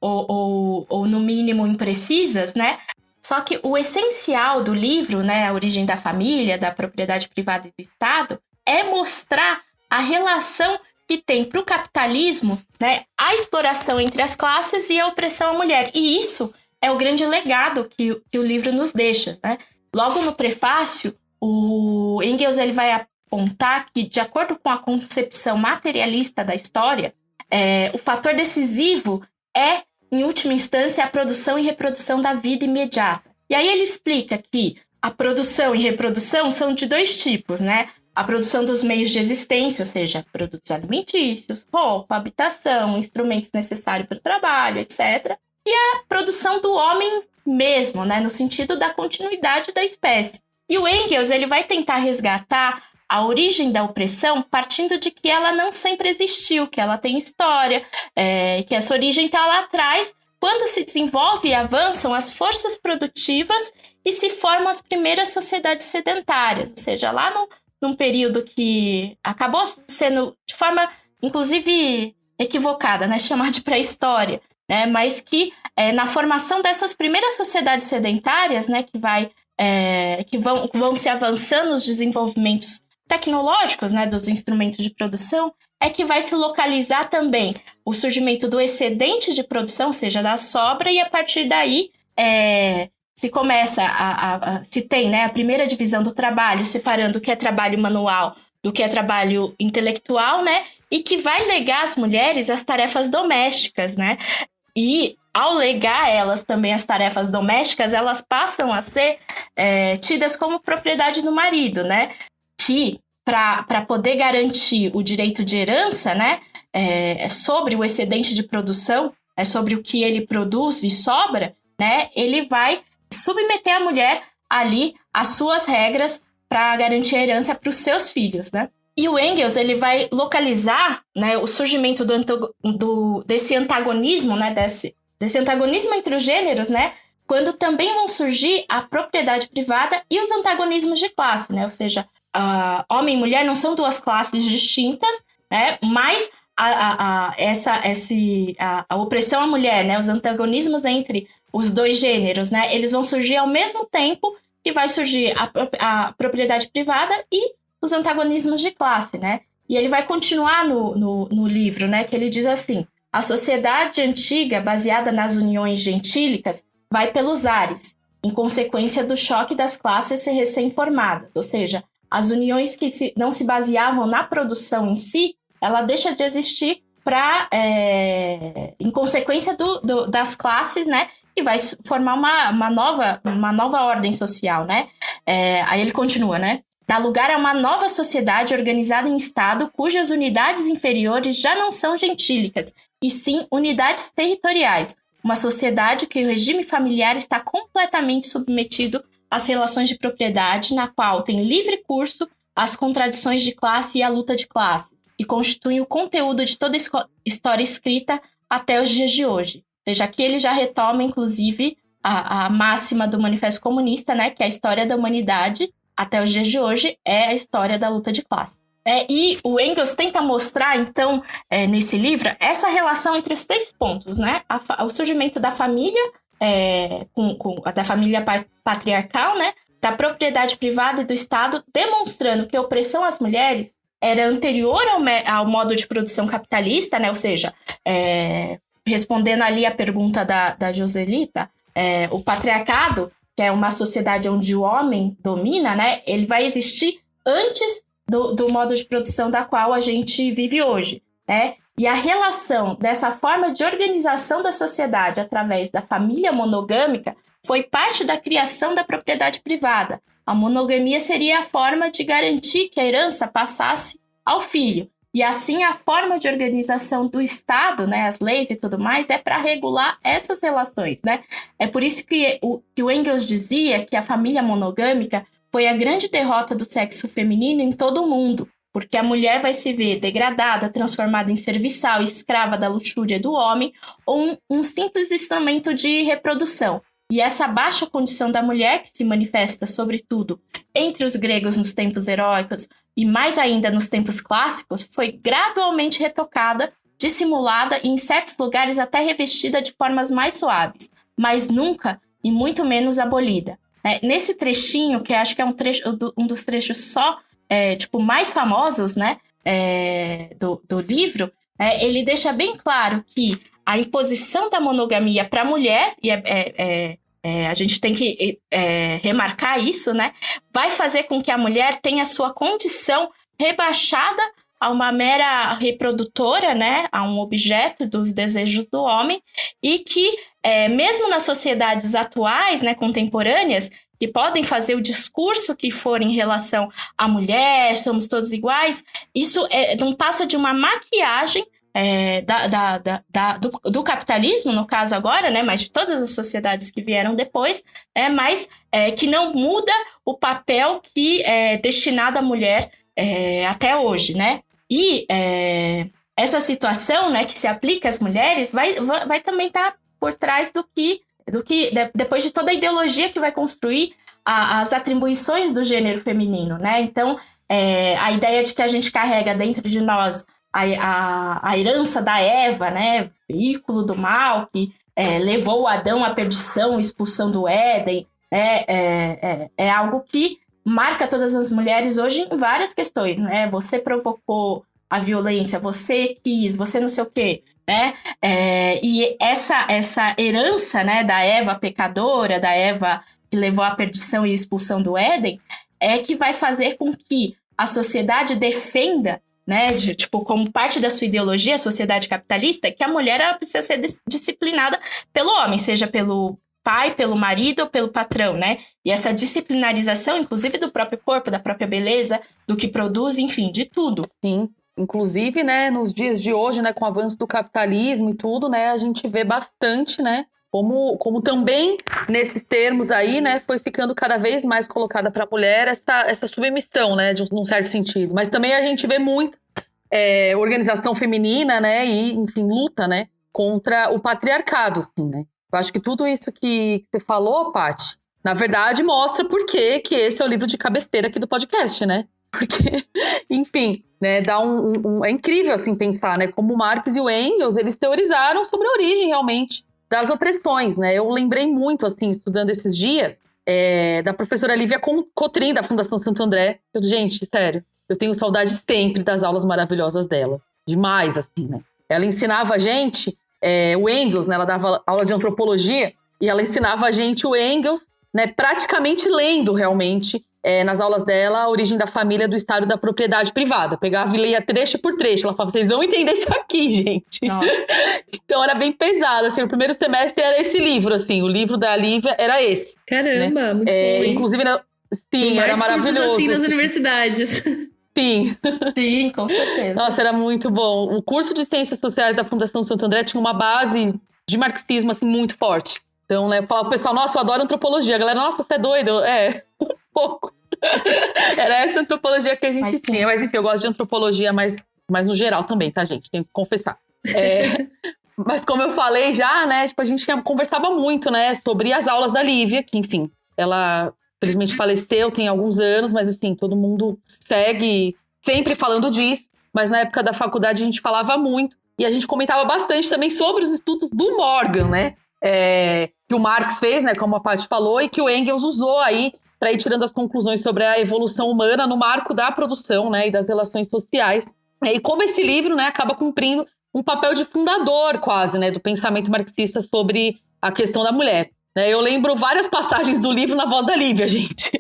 ou no mínimo imprecisas, né, só que o essencial do livro, né, a origem da família, da propriedade privada e do Estado, é mostrar a relação que tem para o capitalismo, né, a exploração entre as classes e a opressão à mulher. E isso é o grande legado que o livro nos deixa, né? Logo no prefácio, o Engels ele vai apontar que, de acordo com a concepção materialista da história, o fator decisivo é, em última instância, a produção e reprodução da vida imediata. E aí ele explica que a produção e reprodução são de 2 tipos, né? A produção dos meios de existência, ou seja, produtos alimentícios, roupa, habitação, instrumentos necessários para o trabalho, etc. E a produção do homem mesmo, né? No sentido da continuidade da espécie. E o Engels ele vai tentar resgatar a origem da opressão partindo de que ela não sempre existiu, que ela tem história, que essa origem está lá atrás, quando se desenvolve e avançam as forças produtivas e se formam as primeiras sociedades sedentárias, ou seja, lá num período que acabou sendo, de forma, inclusive, equivocada, né, chamar de pré-história, né, mas que na formação dessas primeiras sociedades sedentárias, né, que vão se avançando os desenvolvimentos tecnológicos, né, dos instrumentos de produção, é que vai se localizar também o surgimento do excedente de produção, ou seja, da sobra, e a partir daí se começa se tem, né, a primeira divisão do trabalho, separando o que é trabalho manual do que é trabalho intelectual, né, e que vai legar às mulheres as tarefas domésticas, né, e ao legar a elas também as tarefas domésticas, elas passam a ser tidas como propriedade do marido, né, que para poder garantir o direito de herança, né, sobre o excedente de produção, sobre o que ele produz e sobra, né, ele vai submeter a mulher ali às suas regras para garantir a herança para os seus filhos, né. E o Engels, ele vai localizar, né, o surgimento desse antagonismo, né, desse antagonismo entre os gêneros, né, quando também vão surgir a propriedade privada e os antagonismos de classe, né, ou seja, homem e mulher não são duas classes distintas, né, mas a opressão à mulher, né, os antagonismos entre os dois gêneros, né, eles vão surgir ao mesmo tempo que vai surgir a propriedade privada e os antagonismos de classe, né? E ele vai continuar no livro, né? Que ele diz assim: a sociedade antiga, baseada nas uniões gentílicas, vai pelos ares, em consequência do choque das classes recém-formadas. Ou seja, as uniões que não se baseavam na produção em si, ela deixa de existir em consequência das classes, né? E vai formar uma nova ordem social, né? Aí ele continua, né? Dá lugar a uma nova sociedade organizada em Estado cujas unidades inferiores já não são gentílicas, e sim unidades territoriais. Uma sociedade que o regime familiar está completamente submetido às relações de propriedade, na qual tem livre curso as contradições de classe e a luta de classe, que constituem o conteúdo de toda história escrita até os dias de hoje. Ou seja, aqui ele já retoma, inclusive, a máxima do Manifesto Comunista, né, que é a história da humanidade até os dias de hoje é a história da luta de classe. E o Engels tenta mostrar, então, nesse livro, essa relação entre os três pontos, né? O surgimento da família, da família patriarcal, né? Da propriedade privada e do Estado, demonstrando que a opressão às mulheres era anterior ao modo de produção capitalista, né? Ou seja, respondendo ali a pergunta da Joselita, o patriarcado, que é uma sociedade onde o homem domina, né? Ele vai existir antes do modo de produção da qual a gente vive hoje, né? E a relação dessa forma de organização da sociedade através da família monogâmica foi parte da criação da propriedade privada. A monogamia seria a forma de garantir que a herança passasse ao filho. E assim a forma de organização do Estado, né, as leis e tudo mais, é para regular essas relações, né? É por isso que o Engels dizia que a família monogâmica foi a grande derrota do sexo feminino em todo o mundo, porque a mulher vai se ver degradada, transformada em serviçal, escrava da luxúria do homem, ou um simples instrumento de reprodução. E essa baixa condição da mulher, que se manifesta, sobretudo, entre os gregos nos tempos heróicos e mais ainda nos tempos clássicos, foi gradualmente retocada, dissimulada e, em certos lugares, até revestida de formas mais suaves, mas nunca e muito menos abolida. Nesse trechinho, que acho que é um dos trechos mais famosos, né, do livro, ele deixa bem claro que a imposição da monogamia para a mulher, e a gente tem que remarcar isso, né, vai fazer com que a mulher tenha sua condição rebaixada a uma mera reprodutora, né, a um objeto dos desejos do homem, e que, mesmo nas sociedades atuais, né, contemporâneas, que podem fazer o discurso que for em relação à mulher, somos todos iguais, isso não passa de uma maquiagem do capitalismo, no caso agora, né, mas de todas as sociedades que vieram depois, mas que não muda o papel que é destinado à mulher até hoje, né? E essa situação, né, que se aplica às mulheres vai também estar por trás do que depois de toda a ideologia que vai construir as atribuições do gênero feminino, né? Então, a ideia de que a gente carrega dentro de nós a herança da Eva, né? Veículo do mal, que levou o Adão à perdição, expulsão do Éden, né? É algo que marca todas as mulheres hoje em várias questões, né? Você provocou a violência, você quis, você não sei o quê, né? E essa herança, né, da Eva pecadora, da Eva que levou à perdição e expulsão do Éden, é que vai fazer com que a sociedade defenda, né, como parte da sua ideologia, a sociedade capitalista, que a mulher ela precisa ser disciplinada pelo homem, seja pelo pai, pelo marido ou pelo patrão, né? E essa disciplinarização, inclusive do próprio corpo, da própria beleza, do que produz, enfim, de tudo. Sim. Inclusive, né, nos dias de hoje, né, com o avanço do capitalismo e tudo, né, a gente vê bastante, né, como também nesses termos aí, né, foi ficando cada vez mais colocada para a mulher essa submissão, né, num certo sentido. Mas também a gente vê muito organização feminina, né, e, enfim, luta, né, contra o patriarcado, assim, né. Eu acho que tudo isso que você falou, Paty, na verdade mostra por que esse é o livro de cabeceira aqui do podcast, né. Porque, enfim, né, é incrível assim pensar, né, como o Marx e o Engels, eles teorizaram sobre a origem realmente das opressões, né. Eu lembrei muito, assim, estudando esses dias, da professora Lívia Cotrim, da Fundação Santo André. Gente, sério, eu tenho saudade sempre das aulas maravilhosas dela. Demais, assim, né. Ela ensinava a gente, o Engels, né, ela dava aula de antropologia, e ela ensinava a gente o Engels, né, praticamente lendo realmente, nas aulas dela, a origem da família do Estado da propriedade privada. Pegava e lia trecho por trecho. Ela falava, vocês vão entender isso aqui, gente. Então era bem pesado, assim, no primeiro semestre era esse livro, assim, o livro da Lívia era esse. Caramba, né? Muito bom, inclusive, sim, era maravilhoso. Assim nas universidades. Sim. Sim, com certeza. Nossa, era muito bom. O curso de Ciências Sociais da Fundação Santo André tinha uma base de marxismo, assim, muito forte. Então, né, eu falava pro pessoal, nossa, eu adoro antropologia. A galera, nossa, você é doido? Um pouco. Era essa antropologia que a gente tinha. Mas enfim, eu gosto de antropologia, mas no geral também, tá, gente? Tenho que confessar. Mas como eu falei já, né? Tipo, a gente conversava muito, né? Sobre as aulas da Lívia, que enfim, ela felizmente faleceu tem alguns anos, mas assim, todo mundo segue sempre falando disso. Mas na época da faculdade a gente falava muito. E a gente comentava bastante também sobre os estudos do Morgan, né? Que o Marx fez, né? Como a Paty falou, e que o Engels usou aí para ir tirando as conclusões sobre a evolução humana no marco da produção, né, e das relações sociais. E como esse livro, né, acaba cumprindo um papel de fundador quase, né, do pensamento marxista sobre a questão da mulher. Eu lembro várias passagens do livro na voz da Lívia, gente.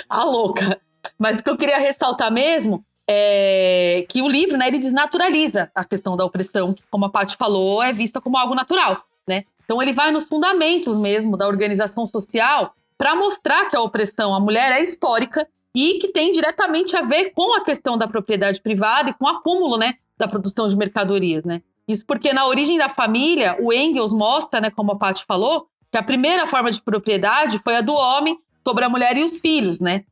A louca. Mas o que eu queria ressaltar mesmo é que o livro, né, ele desnaturaliza a questão da opressão, que, como a Paty falou, é vista como algo natural, né? Então ele vai nos fundamentos mesmo da organização social para mostrar que a opressão à mulher é histórica e que tem diretamente a ver com a questão da propriedade privada e com o acúmulo, né, da produção de mercadorias, né? Isso porque na origem da família, o Engels mostra, né, como a Paty falou, que a primeira forma de propriedade foi a do homem sobre a mulher e os filhos, né?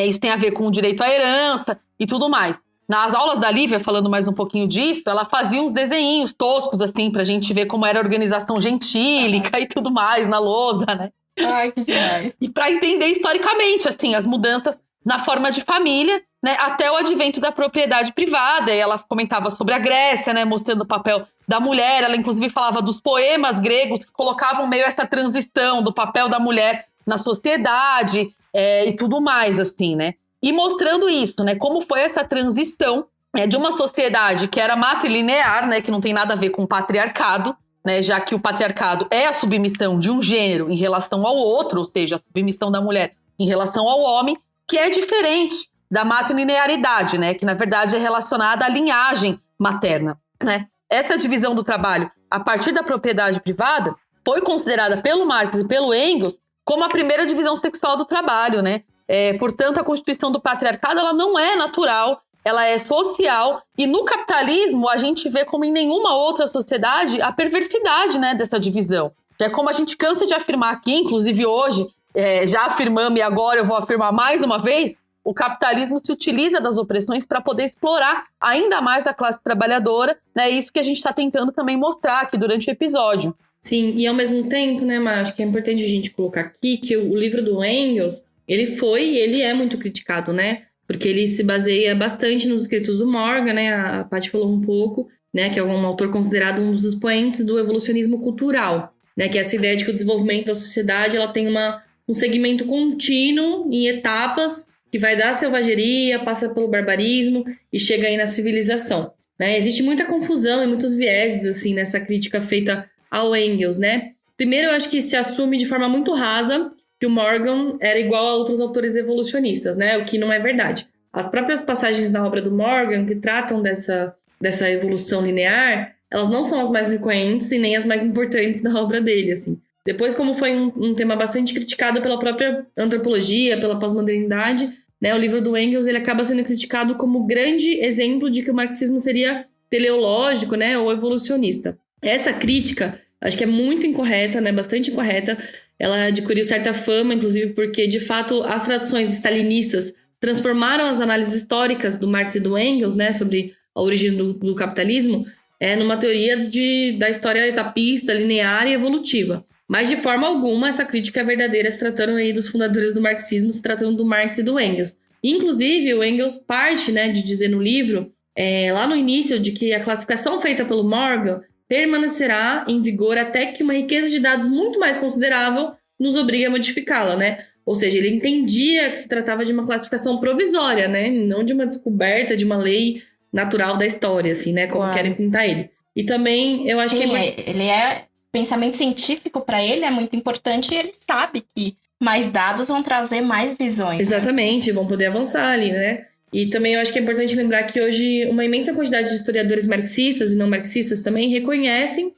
Isso tem a ver com o direito à herança e tudo mais. Nas aulas da Lívia, falando mais um pouquinho disso, ela fazia uns desenhinhos toscos, assim, pra gente ver como era a organização gentílica e tudo mais na lousa, né? Ai, que demais. E para entender historicamente, assim, as mudanças na forma de família, né, até o advento da propriedade privada. E ela comentava sobre a Grécia, né, mostrando o papel da mulher. Ela, inclusive, falava dos poemas gregos que colocavam meio essa transição do papel da mulher na sociedade e tudo mais, assim, né? E mostrando isso, né, como foi essa transição de uma sociedade que era matrilinear, né, que não tem nada a ver com o patriarcado, né, já que o patriarcado é a submissão de um gênero em relação ao outro, ou seja, a submissão da mulher em relação ao homem, que é diferente da matrilinearidade, né, que na verdade é relacionada à linhagem materna, né. Essa divisão do trabalho a partir da propriedade privada foi considerada pelo Marx e pelo Engels como a primeira divisão sexual do trabalho, né. Portanto, a constituição do patriarcado ela não é natural, ela é social, e no capitalismo a gente vê como em nenhuma outra sociedade a perversidade, né, dessa divisão. Que é como a gente cansa de afirmar aqui, inclusive hoje, já afirmamos e agora eu vou afirmar mais uma vez, o capitalismo se utiliza das opressões para poder explorar ainda mais a classe trabalhadora, né, isso que a gente está tentando também mostrar aqui durante o episódio. Sim, e ao mesmo tempo, né, Mar, acho que é importante a gente colocar aqui que o livro do Engels, ele é muito criticado, né? Porque ele se baseia bastante nos escritos do Morgan, né? A Paty falou um pouco, né? Que é um autor considerado um dos expoentes do evolucionismo cultural, né? Que é essa ideia de que o desenvolvimento da sociedade ela tem um segmento contínuo em etapas que vai da selvageria, passa pelo barbarismo e chega aí na civilização, né? Existe muita confusão e muitos vieses, assim, nessa crítica feita ao Engels, né? Primeiro, eu acho que se assume de forma muito rasa que o Morgan era igual a outros autores evolucionistas, né? O que não é verdade. As próprias passagens na obra do Morgan que tratam dessa evolução linear, elas não são as mais recorrentes e nem as mais importantes da obra dele, assim. Depois, como foi um tema bastante criticado pela própria antropologia, pela pós-modernidade, né? O livro do Engels ele acaba sendo criticado como grande exemplo de que o marxismo seria teleológico, né? Ou evolucionista. Essa crítica, acho que é muito incorreta, né? Bastante incorreta. Ela adquiriu certa fama, inclusive porque, de fato, as tradições stalinistas transformaram as análises históricas do Marx e do Engels, né? Sobre a origem do capitalismo, numa teoria da história etapista, linear e evolutiva. Mas, de forma alguma, essa crítica é verdadeira, se tratando aí dos fundadores do marxismo, se tratando do Marx e do Engels. Inclusive, o Engels parte, né, de dizer no livro, lá no início, de que a classificação feita pelo Morgan permanecerá em vigor até que uma riqueza de dados muito mais considerável nos obrigue a modificá-la, né? Ou seja, ele entendia que se tratava de uma classificação provisória, né? Não de uma descoberta de uma lei natural da história, assim, né? Como querem pintar ele. E também, eu acho que... Ele é... Pensamento científico para ele é muito importante e ele sabe que mais dados vão trazer mais visões. Exatamente, né? Vão poder avançar ali, né? E também eu acho que é importante lembrar que hoje uma imensa quantidade de historiadores marxistas e não marxistas também reconhecem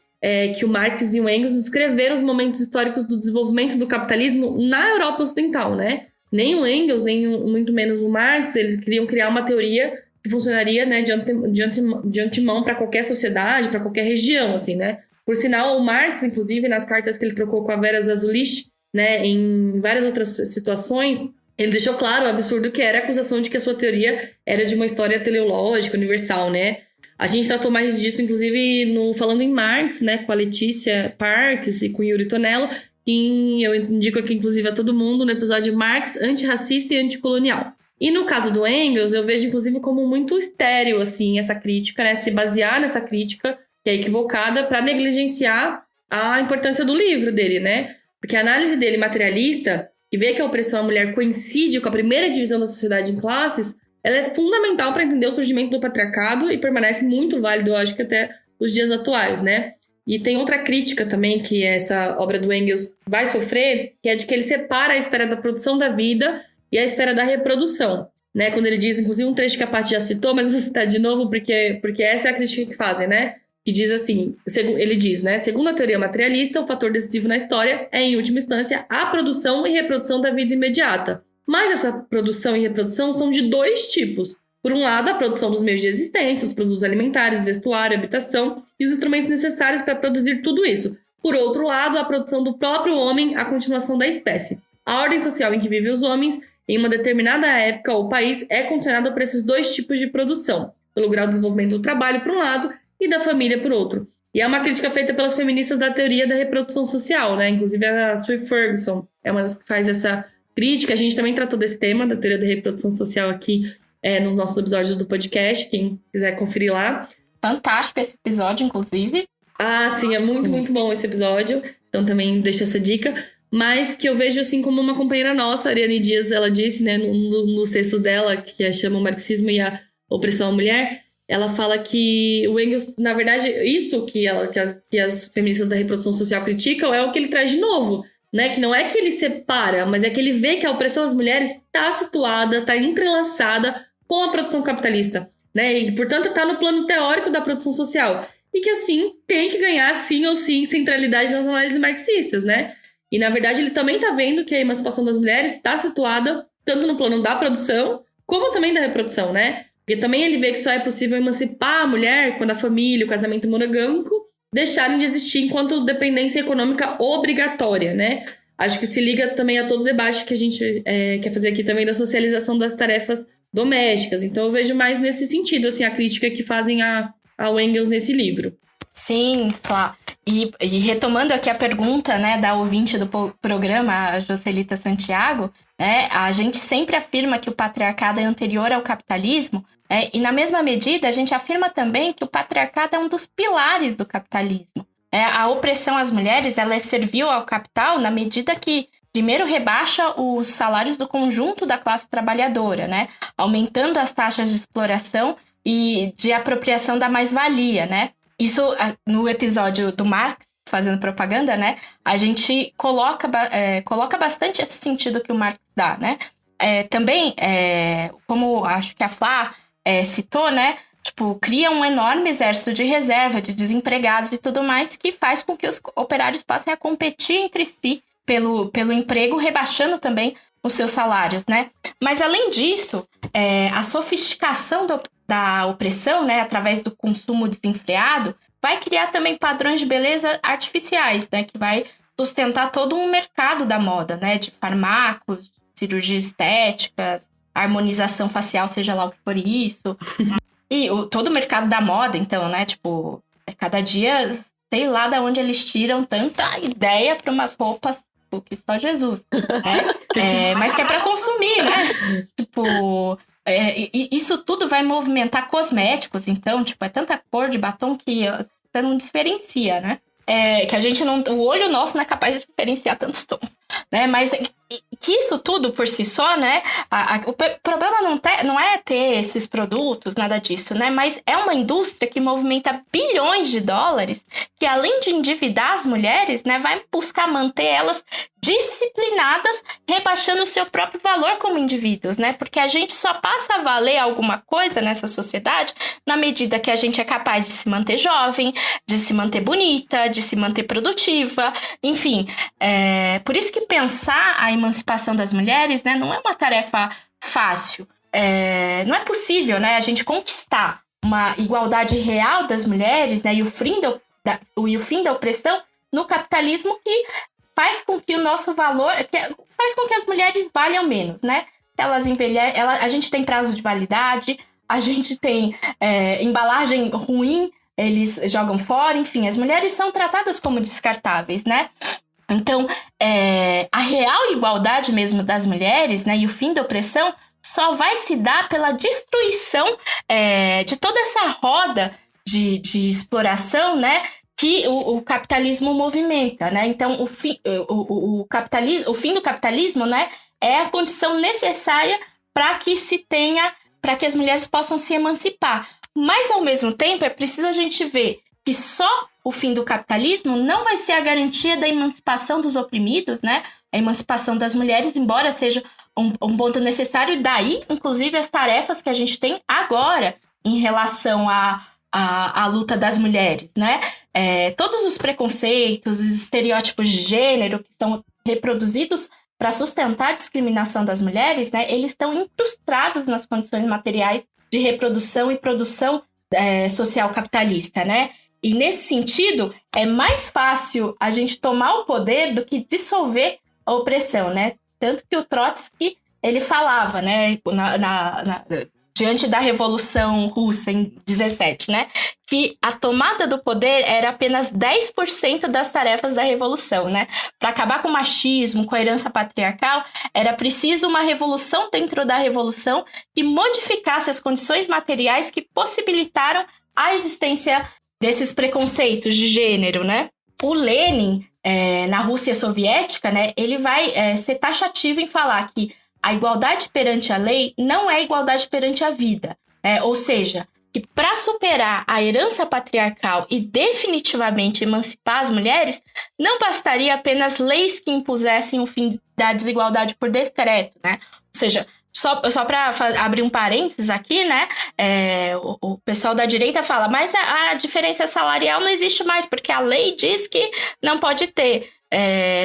que o Marx e o Engels descreveram os momentos históricos do desenvolvimento do capitalismo na Europa Ocidental, né? Nem o Engels, nem muito menos o Marx, eles queriam criar uma teoria que funcionaria, né, de antemão para qualquer sociedade, para qualquer região, assim, né? Por sinal, o Marx, inclusive, nas cartas que ele trocou com a Vera Zasulich, né, em várias outras situações, ele deixou claro o absurdo que era a acusação de que a sua teoria era de uma história teleológica, universal, né? A gente tratou mais disso, inclusive, falando em Marx, né, com a Letícia Parques e com o Yuri Tonello, que eu indico aqui, inclusive, a todo mundo no episódio Marx, antirracista e anticolonial. E no caso do Engels, eu vejo, inclusive, como muito estéril, assim, essa crítica, né, se basear nessa crítica, que é equivocada, para negligenciar a importância do livro dele, né? Porque a análise dele materialista, que vê que a opressão à mulher coincide com a primeira divisão da sociedade em classes, ela é fundamental para entender o surgimento do patriarcado e permanece muito válido, eu acho que até os dias atuais, né? E tem outra crítica também que essa obra do Engels vai sofrer, que é de que ele separa a esfera da produção da vida e a esfera da reprodução, né? Quando ele diz, inclusive um trecho que a Paty já citou, mas vou citar de novo porque essa é a crítica que fazem, né? Que diz assim, ele diz, né? Segundo a teoria materialista, o fator decisivo na história é, em última instância, a produção e reprodução da vida imediata. Mas essa produção e reprodução são de dois tipos. Por um lado, a produção dos meios de existência, os produtos alimentares, vestuário, habitação e os instrumentos necessários para produzir tudo isso. Por outro lado, a produção do próprio homem, a continuação da espécie. A ordem social em que vivem os homens, em uma determinada época ou país, é condicionada por esses dois tipos de produção. Pelo grau de desenvolvimento do trabalho, por um lado, e da família, por outro. E é uma crítica feita pelas feministas da teoria da reprodução social, né? Inclusive a Sue Ferguson é uma das que faz essa crítica. A gente também tratou desse tema, da teoria da reprodução social aqui nos nossos episódios do podcast, quem quiser conferir lá. Fantástico esse episódio, inclusive. Ah, sim, é muito, muito bom esse episódio. Então também deixo essa dica. Mas que eu vejo assim como uma companheira nossa, a Ariane Dias, ela disse, né, num dos textos dela, que chama o Marxismo e a Opressão à Mulher, ela fala que o Engels, na verdade, isso que as feministas da reprodução social criticam é o que ele traz de novo, né? Que não é que ele separa, mas é que ele vê que a opressão às mulheres está situada, está entrelaçada com a produção capitalista, né? E, portanto, está no plano teórico da produção social. E que, assim, tem que ganhar, sim ou sim, centralidade nas análises marxistas, né? E, na verdade, ele também está vendo que a emancipação das mulheres está situada tanto no plano da produção, como também da reprodução, né? Porque também ele vê que só é possível emancipar a mulher quando a família, o casamento monogâmico deixarem de existir enquanto dependência econômica obrigatória, né? Acho que se liga também a todo o debate que a gente quer fazer aqui também da socialização das tarefas domésticas. Então eu vejo mais nesse sentido, assim, a crítica que fazem ao Engels nesse livro. Sim, Flá. E retomando aqui a pergunta, né, da ouvinte do programa, a Jocelita Santiago, né, a gente sempre afirma que o patriarcado é anterior ao capitalismo, e na mesma medida a gente afirma também que o patriarcado é um dos pilares do capitalismo. A opressão às mulheres, ela é servil ao capital na medida que primeiro rebaixa os salários do conjunto da classe trabalhadora, né, aumentando as taxas de exploração e de apropriação da mais-valia, né? Isso, no episódio do Marx, fazendo propaganda, né? A gente coloca bastante esse sentido que o Marx dá, né? Também, como acho que a Flá citou, né? Tipo, cria um enorme exército de reserva, de desempregados e tudo mais, que faz com que os operários passem a competir entre si pelo emprego, rebaixando também os seus salários, né? Mas, além disso, a sofisticação da opressão, né, através do consumo desenfreado, vai criar também padrões de beleza artificiais, né, que vai sustentar todo um mercado da moda, né, de fármacos, cirurgias estéticas, harmonização facial, seja lá o que for isso. E todo o mercado da moda, então, né, tipo, cada dia, sei lá de onde eles tiram tanta ideia para umas roupas que só Jesus, né? Mas que é para consumir, né? Tipo... isso tudo vai movimentar cosméticos, então, tipo, é tanta cor de batom que você não diferencia, né? Que a gente não... O olho nosso não é capaz de diferenciar tantos tons, né? Mas que isso tudo por si só, né? O problema não é ter esses produtos, nada disso, né? Mas é uma indústria que movimenta bilhões de dólares, que além de endividar as mulheres, né? Vai buscar manter elas disciplinadas, rebaixando o seu próprio valor como indivíduos, né? Porque a gente só passa a valer alguma coisa nessa sociedade na medida que a gente é capaz de se manter jovem, de se manter bonita, de se manter produtiva, enfim. Por isso que pensar a emancipação das mulheres, né, não é uma tarefa fácil. Não é possível, né, a gente conquistar uma igualdade real das mulheres, né, e o fim da opressão no capitalismo que faz com que o nosso valor, faz com que as mulheres valham menos, né? Elas envelhecem, a gente tem prazo de validade, a gente tem embalagem ruim, eles jogam fora, enfim, as mulheres são tratadas como descartáveis, né? Então, a real igualdade mesmo das mulheres, né, e o fim da opressão só vai se dar pela destruição de toda essa roda de exploração, né, que o capitalismo movimenta, né? Então, o fim do capitalismo, né, é a condição necessária para que as mulheres possam se emancipar. Mas, ao mesmo tempo, é preciso a gente ver que só o fim do capitalismo não vai ser a garantia da emancipação dos oprimidos, né? A emancipação das mulheres, embora seja um ponto necessário, daí, inclusive, as tarefas que a gente tem agora em relação à luta das mulheres, né? Todos os preconceitos, os estereótipos de gênero que são reproduzidos para sustentar a discriminação das mulheres, né? Eles estão incrustados nas condições materiais de reprodução e produção social capitalista, né? E nesse sentido, é mais fácil a gente tomar o poder do que dissolver a opressão, né? Tanto que o Trotsky, ele falava, né, diante da Revolução Russa em 17, né, que a tomada do poder era apenas 10% das tarefas da revolução, né? Para acabar com o machismo, com a herança patriarcal, era preciso uma revolução dentro da revolução que modificasse as condições materiais que possibilitaram a existência desses preconceitos de gênero, né? O Lenin, na Rússia soviética, né, ele vai ser taxativo em falar que a igualdade perante a lei não é igualdade perante a vida. Ou seja, que para superar a herança patriarcal e definitivamente emancipar as mulheres, não bastaria apenas leis que impusessem o fim da desigualdade por decreto, né? Ou seja, só para abrir um parênteses aqui, né? O pessoal da direita fala, mas a diferença salarial não existe mais, porque a lei diz que não pode ter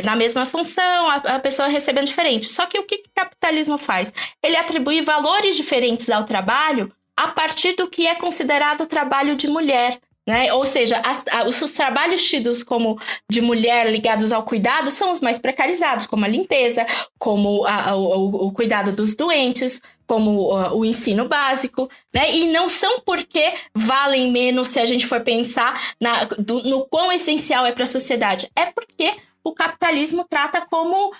na mesma função, a pessoa recebendo diferente. Só que o que o capitalismo faz? Ele atribui valores diferentes ao trabalho a partir do que é considerado trabalho de mulher, né? Ou seja, os trabalhos tidos como de mulher ligados ao cuidado são os mais precarizados, como a limpeza, como o cuidado dos doentes, como o ensino básico, né? E não são porque valem menos se a gente for pensar no quão essencial é para a sociedade. É porque o capitalismo trata como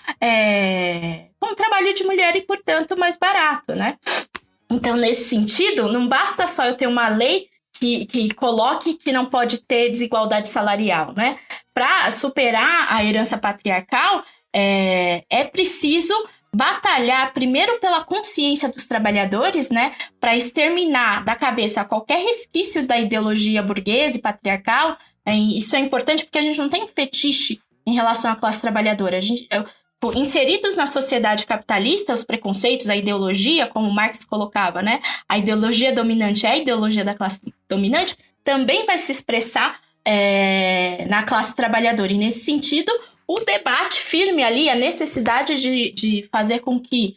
trabalho de mulher e, portanto, mais barato, né? Então, nesse sentido, não basta só eu ter uma lei que coloque que não pode ter desigualdade salarial, né? Para superar a herança patriarcal, é preciso batalhar primeiro pela consciência dos trabalhadores, né? Para exterminar da cabeça qualquer resquício da ideologia burguesa e patriarcal. Isso é importante porque a gente não tem fetiche em relação à classe trabalhadora. Inseridos na sociedade capitalista, os preconceitos, a ideologia, como Marx colocava, né? A ideologia dominante é a ideologia da classe dominante, também vai se expressar na classe trabalhadora. E, nesse sentido, o debate firme ali, a necessidade de fazer com que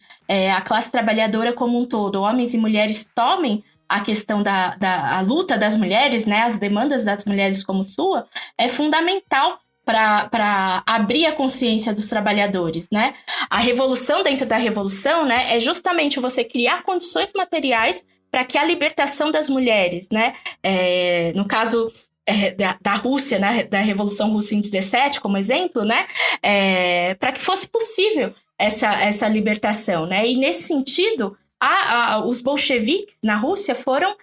a classe trabalhadora como um todo, homens e mulheres, tomem a questão da luta das mulheres, né? As demandas das mulheres como sua, é fundamental para abrir a consciência dos trabalhadores, né? A revolução dentro da revolução, né, é justamente você criar condições materiais para que a libertação das mulheres, né, no caso da Rússia, né, da Revolução Russa em 17, como exemplo, né, para que fosse possível essa libertação, né? E nesse sentido, os bolcheviques na Rússia foram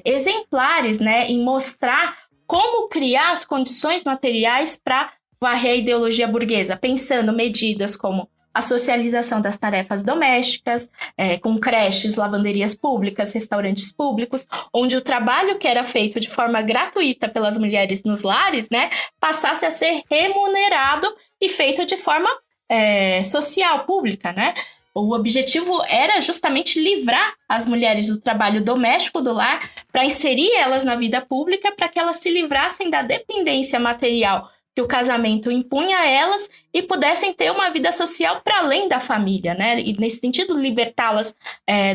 exemplares, né, em mostrar como criar as condições materiais para varrer a ideologia burguesa, pensando medidas como a socialização das tarefas domésticas, com creches, lavanderias públicas, restaurantes públicos, onde o trabalho que era feito de forma gratuita pelas mulheres nos lares, né, passasse a ser remunerado e feito de forma social, pública, né? O objetivo era justamente livrar as mulheres do trabalho doméstico do lar para inserir elas na vida pública, para que elas se livrassem da dependência material que o casamento impunha a elas e pudessem ter uma vida social para além da família, né? E, nesse sentido, libertá-las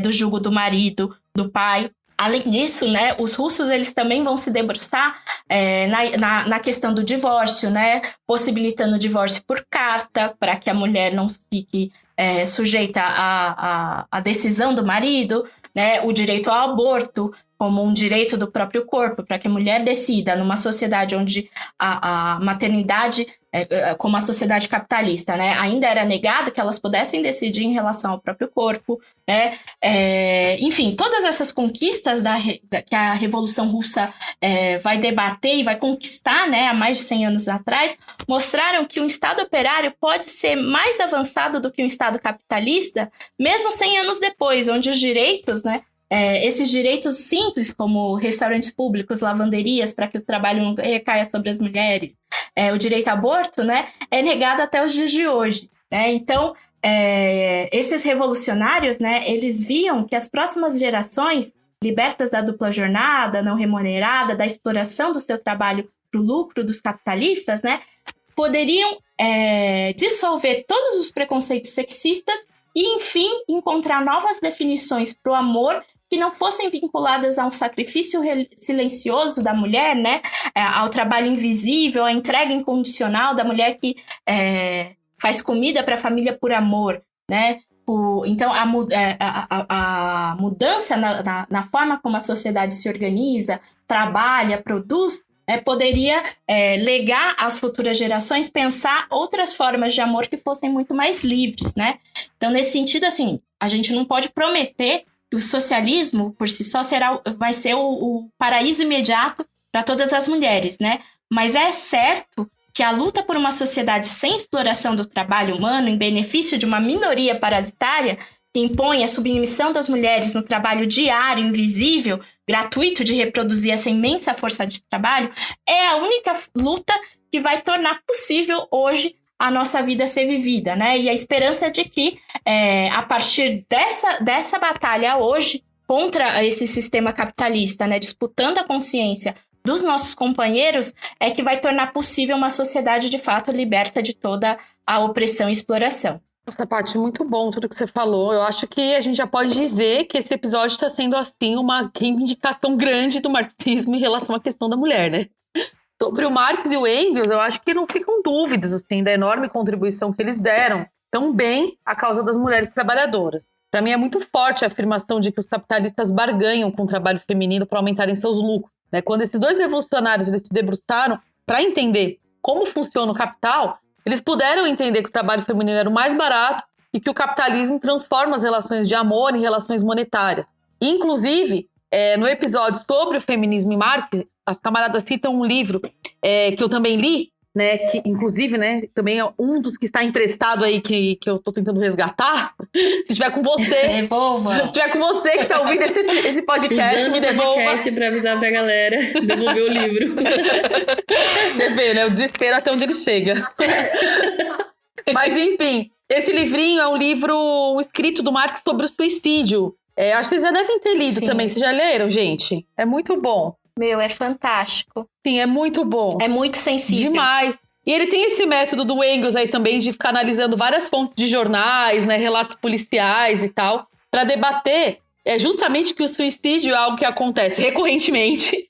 do jugo do marido, do pai. Além disso, né, os russos eles também vão se debruçar na questão do divórcio, né, possibilitando o divórcio por carta, para que a mulher não fique sujeita à decisão do marido, né, o direito ao aborto como um direito do próprio corpo, para que a mulher decida numa sociedade onde a maternidade, como a sociedade capitalista, né, ainda era negado, que elas pudessem decidir em relação ao próprio corpo, né? Enfim, todas essas conquistas que a Revolução Russa vai debater e vai conquistar, né, há mais de 100 anos atrás, mostraram que um Estado operário pode ser mais avançado do que um Estado capitalista, mesmo 100 anos depois, onde os direitos, né, esses direitos simples, como restaurantes públicos, lavanderias, para que o trabalho não recaia sobre as mulheres, o direito ao aborto, né, é negado até os dias de hoje, né? Então, esses revolucionários, né, eles viam que as próximas gerações, libertas da dupla jornada, não remunerada, da exploração do seu trabalho para o lucro dos capitalistas, né, poderiam dissolver todos os preconceitos sexistas e, enfim, encontrar novas definições para o amor que não fossem vinculadas a um sacrifício silencioso da mulher, né? Ao trabalho invisível, à entrega incondicional da mulher que faz comida para a família por amor, né? Então, a mudança na forma como a sociedade se organiza, trabalha, produz, poderia legar às futuras gerações pensar outras formas de amor que fossem muito mais livres, né? Então, nesse sentido, assim, a gente não pode prometer que o socialismo, por si só, vai ser o paraíso imediato para todas as mulheres, né? Mas é certo que a luta por uma sociedade sem exploração do trabalho humano em benefício de uma minoria parasitária que impõe a submissão das mulheres no trabalho diário, invisível, gratuito de reproduzir essa imensa força de trabalho, é a única luta que vai tornar possível hoje a nossa vida ser vivida, né? E a esperança de que, a partir dessa batalha hoje contra esse sistema capitalista, né, disputando a consciência dos nossos companheiros, é que vai tornar possível uma sociedade de fato liberta de toda a opressão e exploração. Nossa, Paty, muito bom tudo que você falou. Eu acho que a gente já pode dizer que esse episódio está sendo, assim, uma reivindicação grande do marxismo em relação à questão da mulher, né? Sobre o Marx e o Engels, eu acho que não ficam dúvidas, assim, da enorme contribuição que eles deram também à causa das mulheres trabalhadoras. Para mim é muito forte a afirmação de que os capitalistas barganham com o trabalho feminino para aumentarem seus lucros, né? Quando esses dois revolucionários eles se debruçaram para entender como funciona o capital, eles puderam entender que o trabalho feminino era o mais barato e que o capitalismo transforma as relações de amor em relações monetárias. Inclusive, no episódio sobre o feminismo em Marx, as camaradas citam um livro que eu também li, né, que inclusive, né, também é um dos que está emprestado aí que eu tô tentando resgatar. Se tiver com você, Devolva. Se tiver com você que tá ouvindo esse podcast, Usando me o devolva. podcast pra avisar pra galera devolver o livro. Você vê, né, o desespero até onde ele chega. Mas enfim, esse livrinho é um livro escrito do Marx sobre o suicídio. Acho que vocês já devem ter lido também. Vocês já leram, gente? É muito bom. Meu, é fantástico. Sim, é muito bom. É muito sensível. Demais. E ele tem esse método do Engels aí também de ficar analisando várias fontes de jornais, né, relatos policiais e tal, para debater justamente que o suicídio é algo que acontece recorrentemente.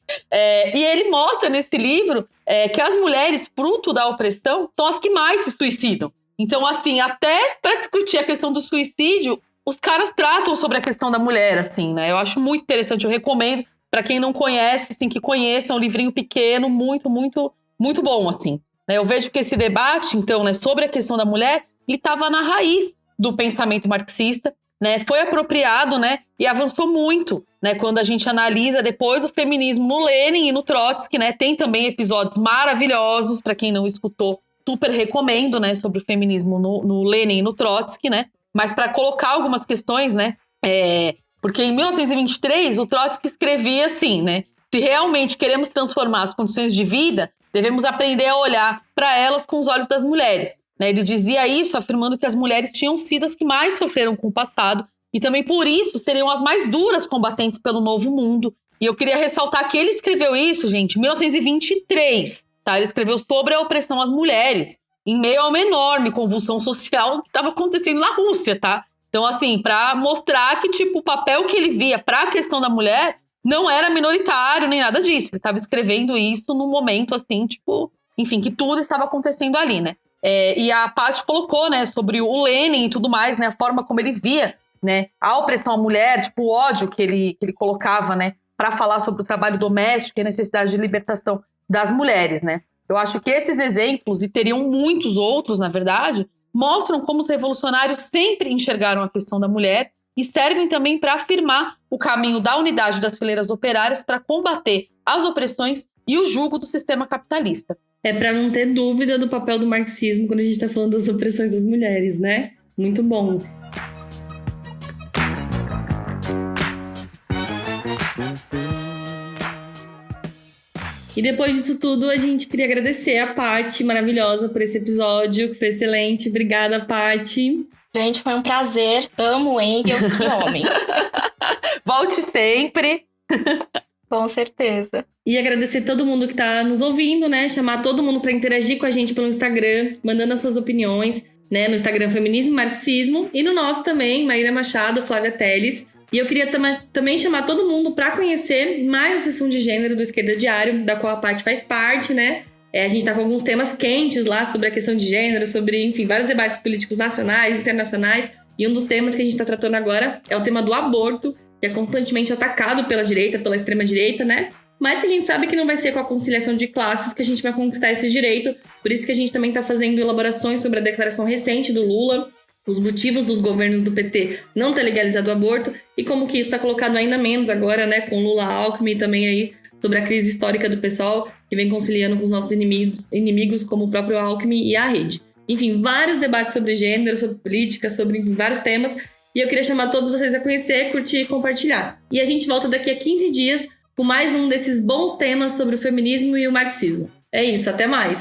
E ele mostra nesse livro que as mulheres, fruto da opressão, são as que mais se suicidam. Então, assim, até para discutir a questão do suicídio, os caras tratam sobre a questão da mulher, assim, né? Eu acho muito interessante, eu recomendo. Para quem não conhece, assim, que conheça, é um livrinho pequeno, muito, muito, muito bom, assim. Eu vejo que esse debate, então, né, sobre a questão da mulher, ele estava na raiz do pensamento marxista, né, foi apropriado, né, e avançou muito, né, quando a gente analisa depois o feminismo no Lenin e no Trotsky, né, tem também episódios maravilhosos, para quem não escutou, super recomendo, né, sobre o feminismo no Lenin e no Trotsky, né, mas para colocar algumas questões, né, porque em 1923, o Trotsky escrevia assim, né? Se realmente queremos transformar as condições de vida, devemos aprender a olhar para elas com os olhos das mulheres. Né? Ele dizia isso afirmando que as mulheres tinham sido as que mais sofreram com o passado e também por isso seriam as mais duras combatentes pelo novo mundo. E eu queria ressaltar que ele escreveu isso, gente, em 1923. Tá? Ele escreveu sobre a opressão às mulheres, em meio a uma enorme convulsão social que estava acontecendo na Rússia, tá? Então, assim, para mostrar que, tipo, o papel que ele via para a questão da mulher não era minoritário nem nada disso. Ele estava escrevendo isso num momento, assim, tipo, enfim, que tudo estava acontecendo ali, né? E a Paty colocou, né, sobre o Lenin e tudo mais, né, a forma como ele via, né, a opressão à mulher, tipo, o ódio que ele colocava, né, para falar sobre o trabalho doméstico e a necessidade de libertação das mulheres, né? Eu acho que esses exemplos, e teriam muitos outros, na verdade, mostram como os revolucionários sempre enxergaram a questão da mulher e servem também para afirmar o caminho da unidade das fileiras operárias para combater as opressões e o jugo do sistema capitalista. É para não ter dúvida do papel do marxismo quando a gente está falando das opressões das mulheres, né? Muito bom. E depois disso tudo, a gente queria agradecer a Paty, maravilhosa, por esse episódio, que foi excelente. Obrigada, Paty. Gente, foi um prazer. Amo Engels, que homem. Volte sempre. Com certeza. E agradecer todo mundo que tá nos ouvindo, né? Chamar todo mundo para interagir com a gente pelo Instagram, mandando as suas opiniões, né? No Instagram Feminismo e Marxismo. E no nosso também, Maíra Machado, Flávia Teles. E eu queria também chamar todo mundo para conhecer mais a seção de gênero do Esquerda Diário, da qual a Paty faz parte, né? A gente tá com alguns temas quentes lá sobre a questão de gênero, sobre, enfim, vários debates políticos nacionais, internacionais. E um dos temas que a gente tá tratando agora é o tema do aborto, que é constantemente atacado pela direita, pela extrema-direita, né? Mas que a gente sabe que não vai ser com a conciliação de classes que a gente vai conquistar esse direito. Por isso que a gente também tá fazendo elaborações sobre a declaração recente do Lula, os motivos dos governos do PT não ter legalizado o aborto e como que isso está colocado ainda menos agora, né, com Lula, Alckmin e também aí sobre a crise histórica do pessoal que vem conciliando com os nossos inimigos como o próprio Alckmin e a rede. Enfim, vários debates sobre gênero, sobre política, sobre vários temas e eu queria chamar todos vocês a conhecer, curtir e compartilhar. E a gente volta daqui a 15 dias com mais um desses bons temas sobre o feminismo e o marxismo. É isso, até mais!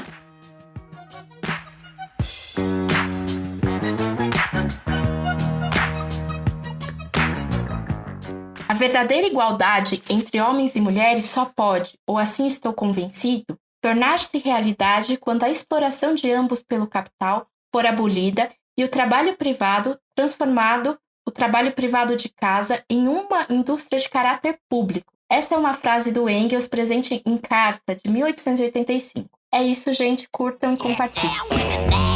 A verdadeira igualdade entre homens e mulheres só pode, ou assim estou convencido, tornar-se realidade quando a exploração de ambos pelo capital for abolida e o trabalho privado transformado o trabalho privado de casa em uma indústria de caráter público. Essa é uma frase do Engels presente em Carta, de 1885. É isso, gente. Curtam e compartilhem.